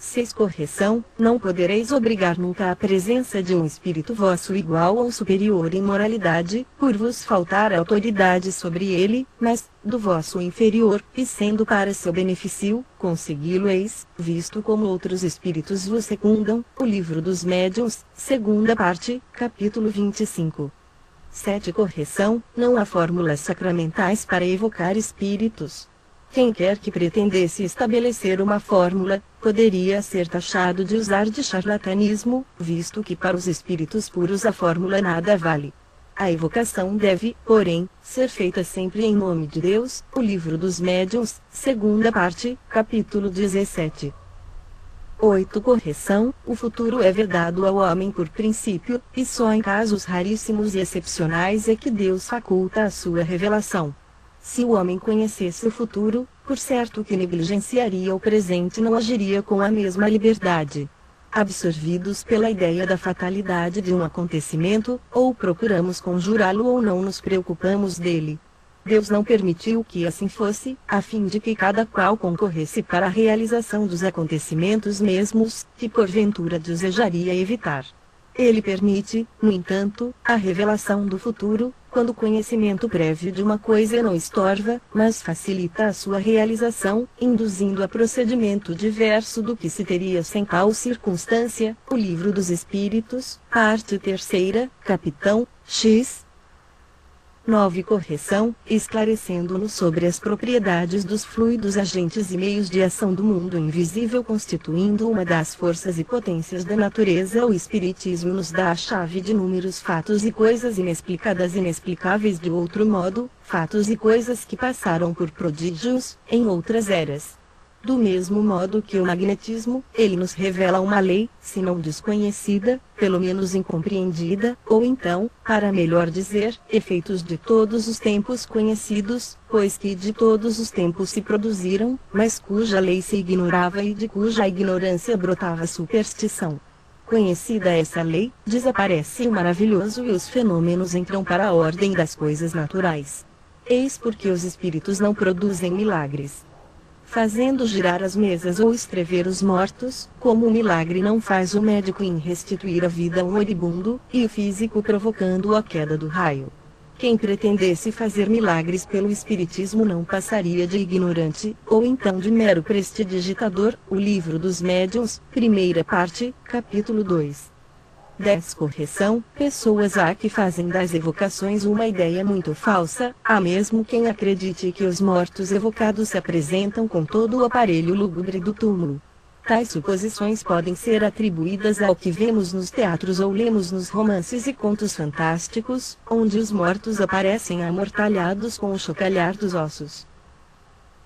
6. Correção. Não podereis obrigar nunca a presença de um espírito vosso igual ou superior em moralidade, por vos faltar autoridade sobre ele, mas, do vosso inferior, e sendo para seu benefício, consegui-lo-eis, visto como outros espíritos vos secundam. O Livro dos Médiuns, segunda parte, capítulo 25. 7. Correção. Não há fórmulas sacramentais para evocar espíritos. Quem quer que pretendesse estabelecer uma fórmula, poderia ser taxado de usar de charlatanismo, visto que para os espíritos puros a fórmula nada vale. A evocação deve, porém, ser feita sempre em nome de Deus. O Livro dos Médiuns, segunda parte, capítulo 17. 8. Correção. O futuro é vedado ao homem por princípio, e só em casos raríssimos e excepcionais é que Deus faculta a sua revelação. Se o homem conhecesse o futuro, por certo que negligenciaria o presente e não agiria com a mesma liberdade. Absorvidos pela ideia da fatalidade de um acontecimento, ou procuramos conjurá-lo ou não nos preocupamos dele. Deus não permitiu que assim fosse, a fim de que cada qual concorresse para a realização dos acontecimentos mesmos, que porventura desejaria evitar. Ele permite, no entanto, a revelação do futuro, quando o conhecimento prévio de uma coisa não estorva, mas facilita a sua realização, induzindo a procedimento diverso do que se teria sem tal circunstância. O Livro dos Espíritos, parte 3ª, capitão X. 9. Correção. Esclarecendo-nos sobre as propriedades dos fluidos agentes e meios de ação do mundo invisível constituindo uma das forças e potências da natureza, o Espiritismo nos dá a chave de inúmeros fatos e coisas inexplicadas e inexplicáveis de outro modo, fatos e coisas que passaram por prodígios, em outras eras. Do mesmo modo que o magnetismo, ele nos revela uma lei, se não desconhecida, pelo menos incompreendida, ou então, para melhor dizer, efeitos de todos os tempos conhecidos, pois que de todos os tempos se produziram, mas cuja lei se ignorava e de cuja ignorância brotava superstição. Conhecida essa lei, desaparece o maravilhoso e os fenômenos entram para a ordem das coisas naturais. Eis porque os espíritos não produzem milagres. fazendo girar as mesas ou escrever os mortos, como o milagre não faz o médico em restituir a vida a um moribundo, e o físico provocando a queda do raio. Quem pretendesse fazer milagres pelo espiritismo não passaria de ignorante, ou então de mero prestidigitador. O Livro dos Médiuns, primeira parte, capítulo 2. 10. Correção: pessoas há que fazem das evocações uma ideia muito falsa, há mesmo quem acredite que os mortos evocados se apresentam com todo o aparelho lúgubre do túmulo. Tais suposições podem ser atribuídas ao que vemos nos teatros ou lemos nos romances e contos fantásticos, onde os mortos aparecem amortalhados com o chocalhar dos ossos.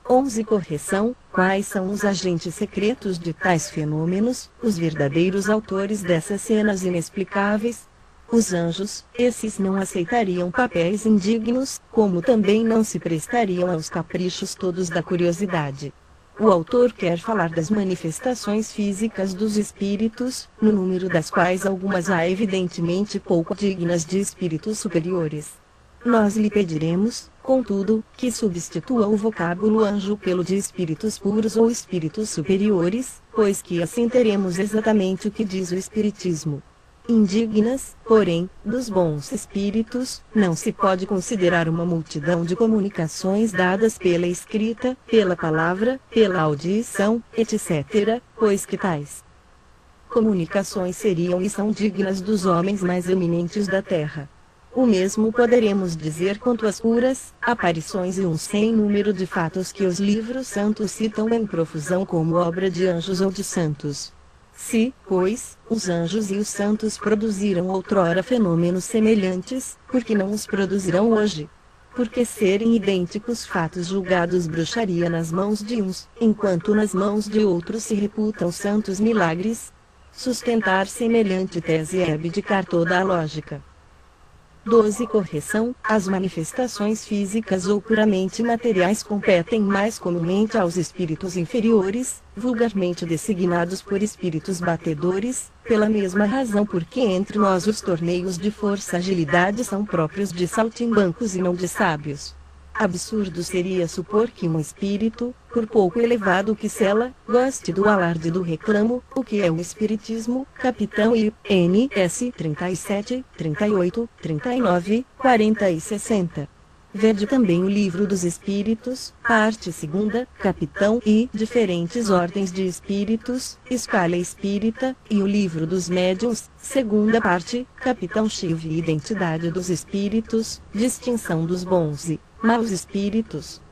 11. Correção: quais são os agentes secretos de tais fenômenos, os verdadeiros autores dessas cenas inexplicáveis? Os anjos. Esses não aceitariam papéis indignos, como também não se prestariam aos caprichos todos da curiosidade. O autor quer falar das manifestações físicas dos espíritos, no número das quais algumas há evidentemente pouco dignas de espíritos superiores. Nós lhe pediremos, contudo, que substitua o vocábulo anjo pelo de espíritos puros ou espíritos superiores, pois que assim teremos exatamente o que diz o Espiritismo. Indignas, porém, dos bons espíritos, não se pode considerar uma multidão de comunicações dadas pela escrita, pela palavra, pela audição, etc., pois que tais comunicações seriam e são dignas dos homens mais eminentes da terra. O mesmo poderemos dizer quanto às curas, aparições e um sem número de fatos que os livros santos citam em profusão como obra de anjos ou de santos. Se, pois, os anjos e os santos produziram outrora fenômenos semelhantes, por que não os produzirão hoje? Porque serem idênticos fatos julgados bruxaria nas mãos de uns, enquanto nas mãos de outros se reputam santos milagres? Sustentar semelhante tese é abdicar toda a lógica. 12. Correção: as manifestações físicas ou puramente materiais competem mais comumente aos espíritos inferiores, vulgarmente designados por espíritos batedores, pela mesma razão porque entre nós os torneios de força-agilidade são próprios de saltimbancos e não de sábios. Absurdo seria supor que um espírito, por pouco elevado que sela, goste do alarde do reclamo. O que é o Espiritismo? Capitão I. N.S. 37, 38, 39, 40 e 60. Vede também o Livro dos Espíritos, parte 2, Capitão I. Diferentes ordens de espíritos, escala espírita, e o Livro dos Médiuns, segunda parte, Capitão X. Identidade dos espíritos, distinção dos bons e maus espíritos.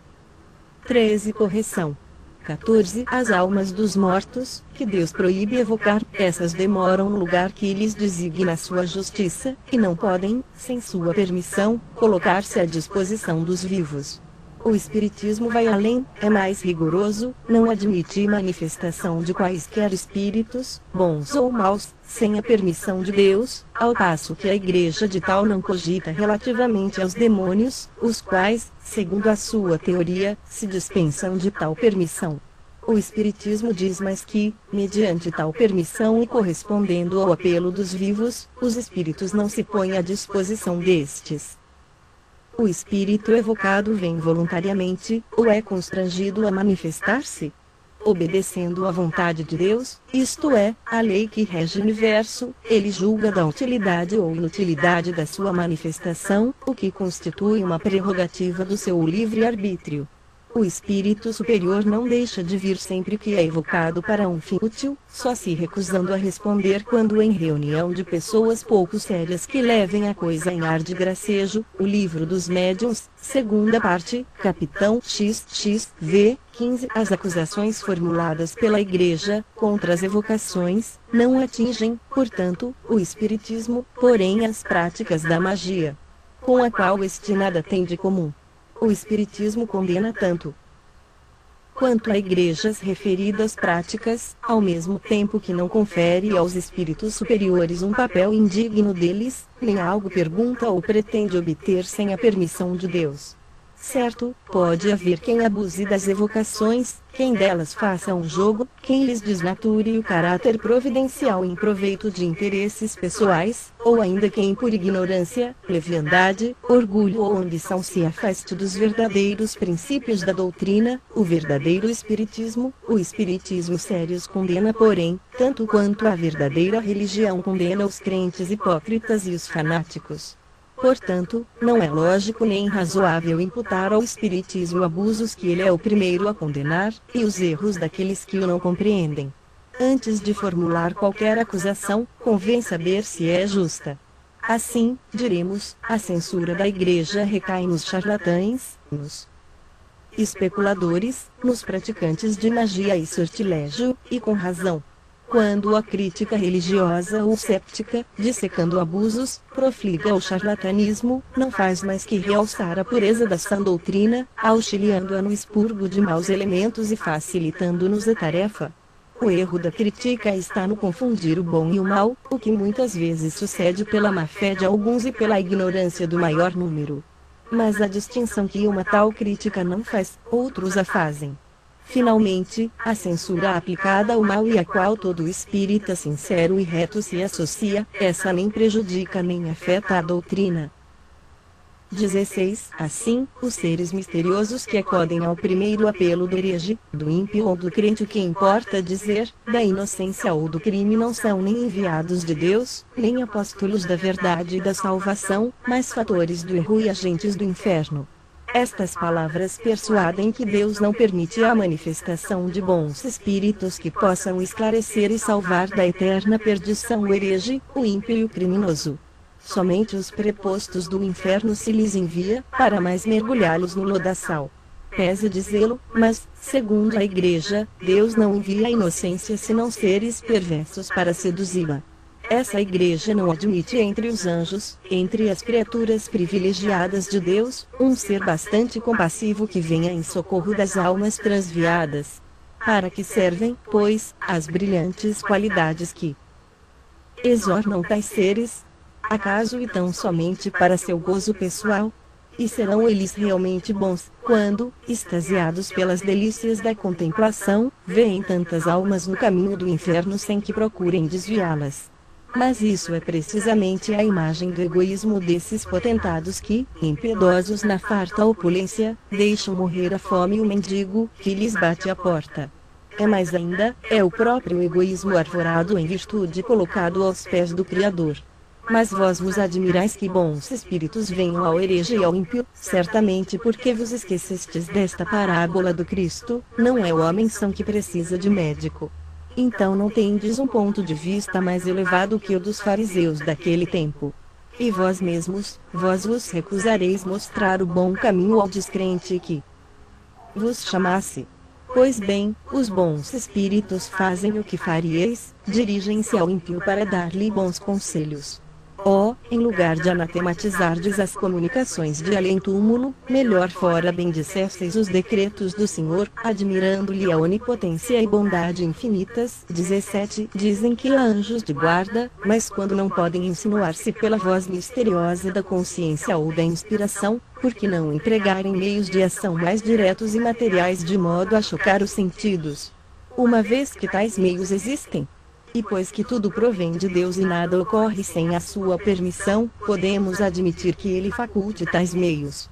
13. Correção. 14. As almas dos mortos, que Deus proíbe evocar, essas demoram no lugar que lhes designa a sua justiça, e não podem, sem sua permissão, colocar-se à disposição dos vivos. O Espiritismo vai além, é mais rigoroso, não admite manifestação de quaisquer espíritos, bons ou maus, sem a permissão de Deus, ao passo que a Igreja de tal não cogita relativamente aos demônios, os quais, segundo a sua teoria, se dispensam de tal permissão. O Espiritismo diz mais que, mediante tal permissão e correspondendo ao apelo dos vivos, os espíritos não se põem à disposição destes. O espírito evocado vem voluntariamente, ou é constrangido a manifestar-se? Obedecendo à vontade de Deus, isto é, à lei que rege o universo, ele julga da utilidade ou inutilidade da sua manifestação, o que constitui uma prerrogativa do seu livre-arbítrio. O espírito superior não deixa de vir sempre que é evocado para um fim útil, só se recusando a responder quando em reunião de pessoas pouco sérias que levem a coisa em ar de gracejo. O Livro dos Médiuns, segunda parte, Capitão XXV, 15. As acusações formuladas pela Igreja contra as evocações não atingem, portanto, o Espiritismo, porém as práticas da magia, com a qual este nada tem de comum. O Espiritismo condena tanto quanto a igrejas referidas práticas, ao mesmo tempo que não confere aos espíritos superiores um papel indigno deles, nem algo pergunta ou pretende obter sem a permissão de Deus. Certo, pode haver quem abuse das evocações, quem delas faça um jogo, quem lhes desnature o caráter providencial em proveito de interesses pessoais, ou ainda quem por ignorância, leviandade, orgulho ou ambição se afaste dos verdadeiros princípios da doutrina. O verdadeiro espiritismo, o espiritismo sério condena, porém, tanto quanto a verdadeira religião condena os crentes hipócritas e os fanáticos. Portanto, não é lógico nem razoável imputar ao Espiritismo abusos que ele é o primeiro a condenar, e os erros daqueles que o não compreendem. Antes de formular qualquer acusação, convém saber se é justa. Assim, diremos, a censura da Igreja recai nos charlatães, nos especuladores, nos praticantes de magia e sortilégio, e com razão. Quando a crítica religiosa ou séptica, dissecando abusos, profliga ao charlatanismo, não faz mais que realçar a pureza da sã doutrina, auxiliando-a no expurgo de maus elementos e facilitando-nos a tarefa. O erro da crítica está no confundir o bom e o mal, o que muitas vezes sucede pela má-fé de alguns e pela ignorância do maior número. Mas a distinção que uma tal crítica não faz, outros a fazem. Finalmente, a censura aplicada ao mal e a qual todo espírita sincero e reto se associa, essa nem prejudica nem afeta a doutrina. 16. Assim, os seres misteriosos que acodem ao primeiro apelo do herege, do ímpio ou do crente, o que importa dizer, da inocência ou do crime, não são nem enviados de Deus, nem apóstolos da verdade e da salvação, mas fatores do erro e agentes do inferno. Estas palavras persuadem que Deus não permite a manifestação de bons espíritos que possam esclarecer e salvar da eterna perdição o herege, o ímpio e o criminoso. Somente os prepostos do inferno se lhes envia, para mais mergulhá-los no lodaçal. Pesa dizê-lo, mas, segundo a Igreja, Deus não envia a inocência senão seres perversos para seduzi-la. Essa Igreja não admite entre os anjos, entre as criaturas privilegiadas de Deus, um ser bastante compassivo que venha em socorro das almas transviadas. Para que servem, pois, as brilhantes qualidades que exornam tais seres? Acaso e tão somente para seu gozo pessoal? E serão eles realmente bons, quando, extasiados pelas delícias da contemplação, veem tantas almas no caminho do inferno sem que procurem desviá-las? Mas isso é precisamente a imagem do egoísmo desses potentados que, impiedosos na farta opulência, deixam morrer a fome o mendigo que lhes bate à porta. É mais ainda, é o próprio egoísmo arvorado em virtude colocado aos pés do Criador. Mas vós vos admirais que bons espíritos venham ao herege e ao ímpio, certamente porque vos esquecestes desta parábola do Cristo, não é o homem são que precisa de médico. Então não tendes um ponto de vista mais elevado que o dos fariseus daquele tempo. E vós mesmos, vós vos recusareis mostrar o bom caminho ao descrente que vos chamasse. Pois bem, os bons espíritos fazem o que faríeis, dirigem-se ao ímpio para dar-lhe bons conselhos. Oh, em lugar de anatematizardes as comunicações de além-túmulo, melhor fora bendissesseis os decretos do Senhor, admirando-lhe a onipotência e bondade infinitas. 17. Dizem que há anjos de guarda, mas quando não podem insinuar-se pela voz misteriosa da consciência ou da inspiração, por que não empregarem meios de ação mais diretos e materiais de modo a chocar os sentidos? Uma vez que tais meios existem, e pois que tudo provém de Deus e nada ocorre sem a sua permissão, podemos admitir que ele faculte tais meios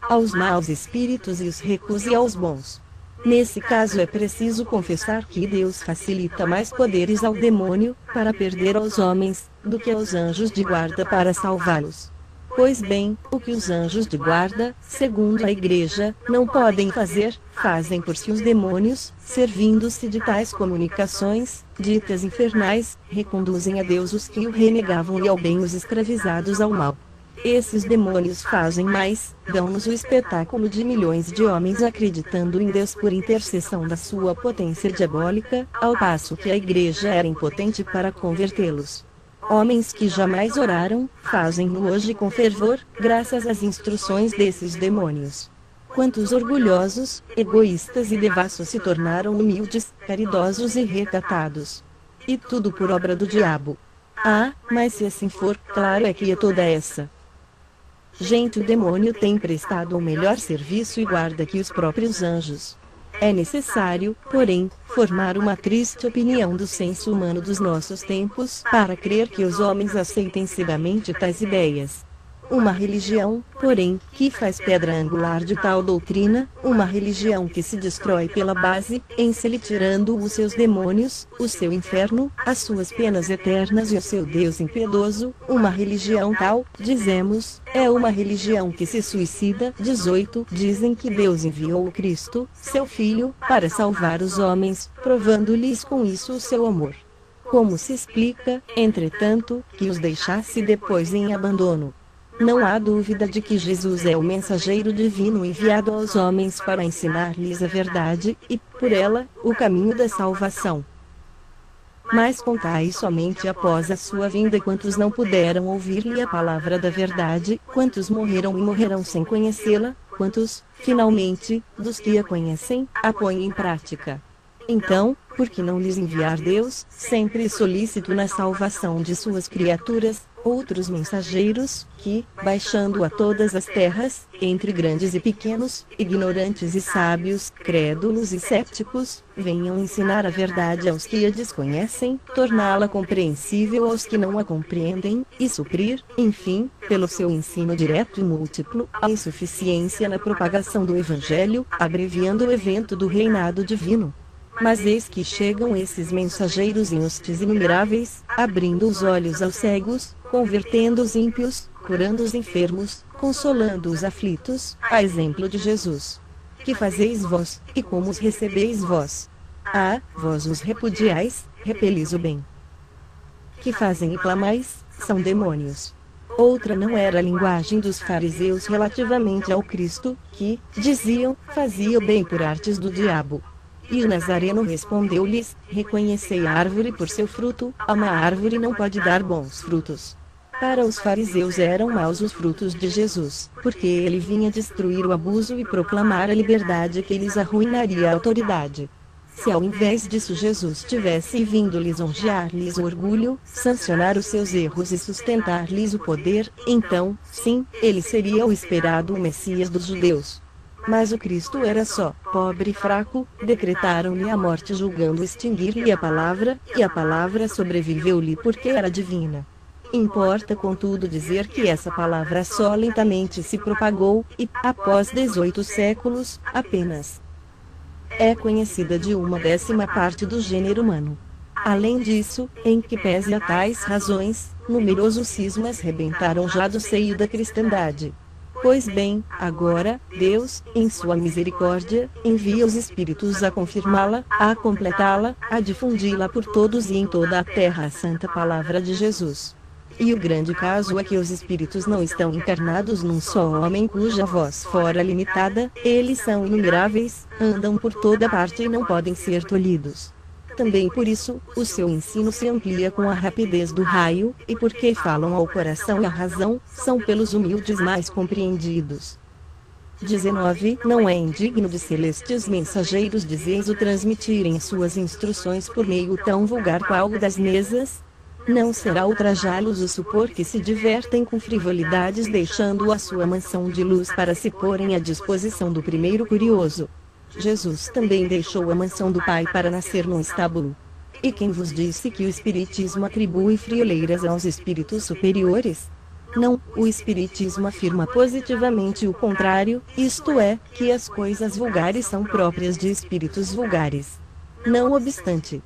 aos maus espíritos e os recuse aos bons. Nesse caso é preciso confessar que Deus facilita mais poderes ao demônio, para perder aos homens, do que aos anjos de guarda para salvá-los. Pois bem, o que os anjos de guarda, segundo a Igreja, não podem fazer, fazem por si os demônios, servindo-se de tais comunicações, ditas infernais, reconduzem a Deus os que o renegavam e ao bem os escravizados ao mal. Esses demônios fazem mais, dão-nos o espetáculo de milhões de homens acreditando em Deus por intercessão da sua potência diabólica, ao passo que a Igreja era impotente para convertê-los. Homens que jamais oraram, fazem-no hoje com fervor, graças às instruções desses demônios. Quantos orgulhosos, egoístas e devassos se tornaram humildes, caridosos e recatados. E tudo por obra do diabo. Ah, mas se assim for, claro é que toda essa gente, o demônio tem prestado um melhor serviço e guarda que os próprios anjos. É necessário, porém, formar uma triste opinião do senso humano dos nossos tempos para crer que os homens aceitem cegamente tais ideias. Uma religião, porém, que faz pedra angular de tal doutrina, uma religião que se destrói pela base, em se lhe tirando os seus demônios, o seu inferno, as suas penas eternas e o seu Deus impiedoso, uma religião tal, dizemos, é uma religião que se suicida. 18. Dizem que Deus enviou o Cristo, seu Filho, para salvar os homens, provando-lhes com isso o seu amor. Como se explica, entretanto, que os deixasse depois em abandono? Não há dúvida de que Jesus é o mensageiro divino enviado aos homens para ensinar-lhes a verdade, e, por ela, o caminho da salvação. Mas contai somente após a sua vinda quantos não puderam ouvir-lhe a palavra da verdade, quantos morreram e morrerão sem conhecê-la, quantos, finalmente, dos que a conhecem, a põem em prática. Então, por que não lhes enviar Deus, sempre solícito na salvação de suas criaturas, outros mensageiros, que, baixando a todas as terras, entre grandes e pequenos, ignorantes e sábios, crédulos e cépticos, venham ensinar a verdade aos que a desconhecem, torná-la compreensível aos que não a compreendem, e suprir, enfim, pelo seu ensino direto e múltiplo, a insuficiência na propagação do Evangelho, abreviando o evento do reinado divino. Mas eis que chegam esses mensageiros em hostes inumeráveis, abrindo os olhos aos cegos, convertendo os ímpios, curando os enfermos, consolando os aflitos, a exemplo de Jesus. Que fazeis vós, e como os recebeis vós? Ah, vós os repudiais, repelis o bem. Que fazem e clamais, são demônios. Outra não era a linguagem dos fariseus relativamente ao Cristo, que, diziam, fazia o bem por artes do diabo. E o Nazareno respondeu-lhes, reconhecei a árvore por seu fruto, a má árvore não pode dar bons frutos. Para os fariseus eram maus os frutos de Jesus, porque ele vinha destruir o abuso e proclamar a liberdade que lhes arruinaria a autoridade. Se ao invés disso Jesus tivesse vindo lisonjear-lhes o orgulho, sancionar os seus erros e sustentar-lhes o poder, então, sim, ele seria o esperado Messias dos judeus. Mas o Cristo era só, pobre e fraco, decretaram-lhe a morte julgando extinguir-lhe a palavra, e a palavra sobreviveu-lhe porque era divina. Importa contudo dizer que essa palavra só lentamente se propagou, e, após 18 séculos, apenas é conhecida de 1/10 parte do gênero humano. Além disso, em que pese a tais razões, numerosos cismas rebentaram já do seio da cristandade. Pois bem, agora, Deus, em sua misericórdia, envia os Espíritos a confirmá-la, a completá-la, a difundi-la por todos e em toda a terra a santa palavra de Jesus. E o grande caso é que os Espíritos não estão encarnados num só homem cuja voz fora limitada, eles são inumeráveis, andam por toda parte e não podem ser tolhidos. Também por isso, o seu ensino se amplia com a rapidez do raio, e porque falam ao coração e à razão, são pelos humildes mais compreendidos. 19. Não é indigno de celestes mensageiros de Zeus transmitirem suas instruções por meio tão vulgar qual o das mesas? Não será ultrajá-los o supor que se divertem com frivolidades deixando a sua mansão de luz para se porem à disposição do primeiro curioso. Jesus também deixou a mansão do Pai para nascer num estábulo. E quem vos disse que o Espiritismo atribui frioleiras aos espíritos superiores? Não, o Espiritismo afirma positivamente o contrário, isto é, que as coisas vulgares são próprias de espíritos vulgares. Não obstante,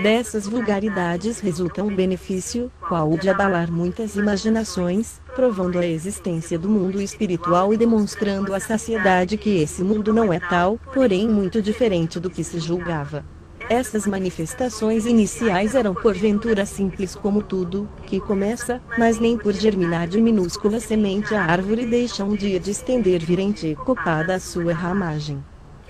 dessas vulgaridades resulta um benefício, qual o de abalar muitas imaginações, provando a existência do mundo espiritual e demonstrando à saciedade que esse mundo não é tal, porém muito diferente do que se julgava. Essas manifestações iniciais eram porventura simples como tudo, que começa, mas nem por germinar de minúscula semente a árvore deixa um dia de estender virente e copada a sua ramagem.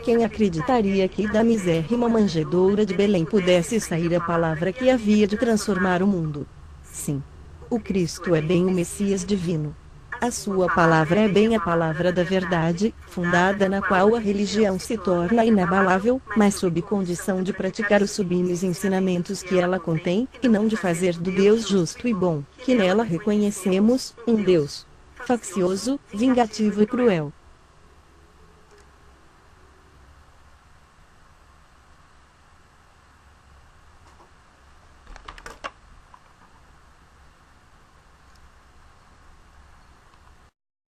Quem acreditaria que da misérrima manjedoura de Belém pudesse sair a palavra que havia de transformar o mundo? Sim. O Cristo é bem o Messias divino. A sua palavra é bem a palavra da verdade, fundada na qual a religião se torna inabalável, mas sob condição de praticar os sublimes ensinamentos que ela contém, e não de fazer do Deus justo e bom, que nela reconhecemos, um Deus faccioso, vingativo e cruel.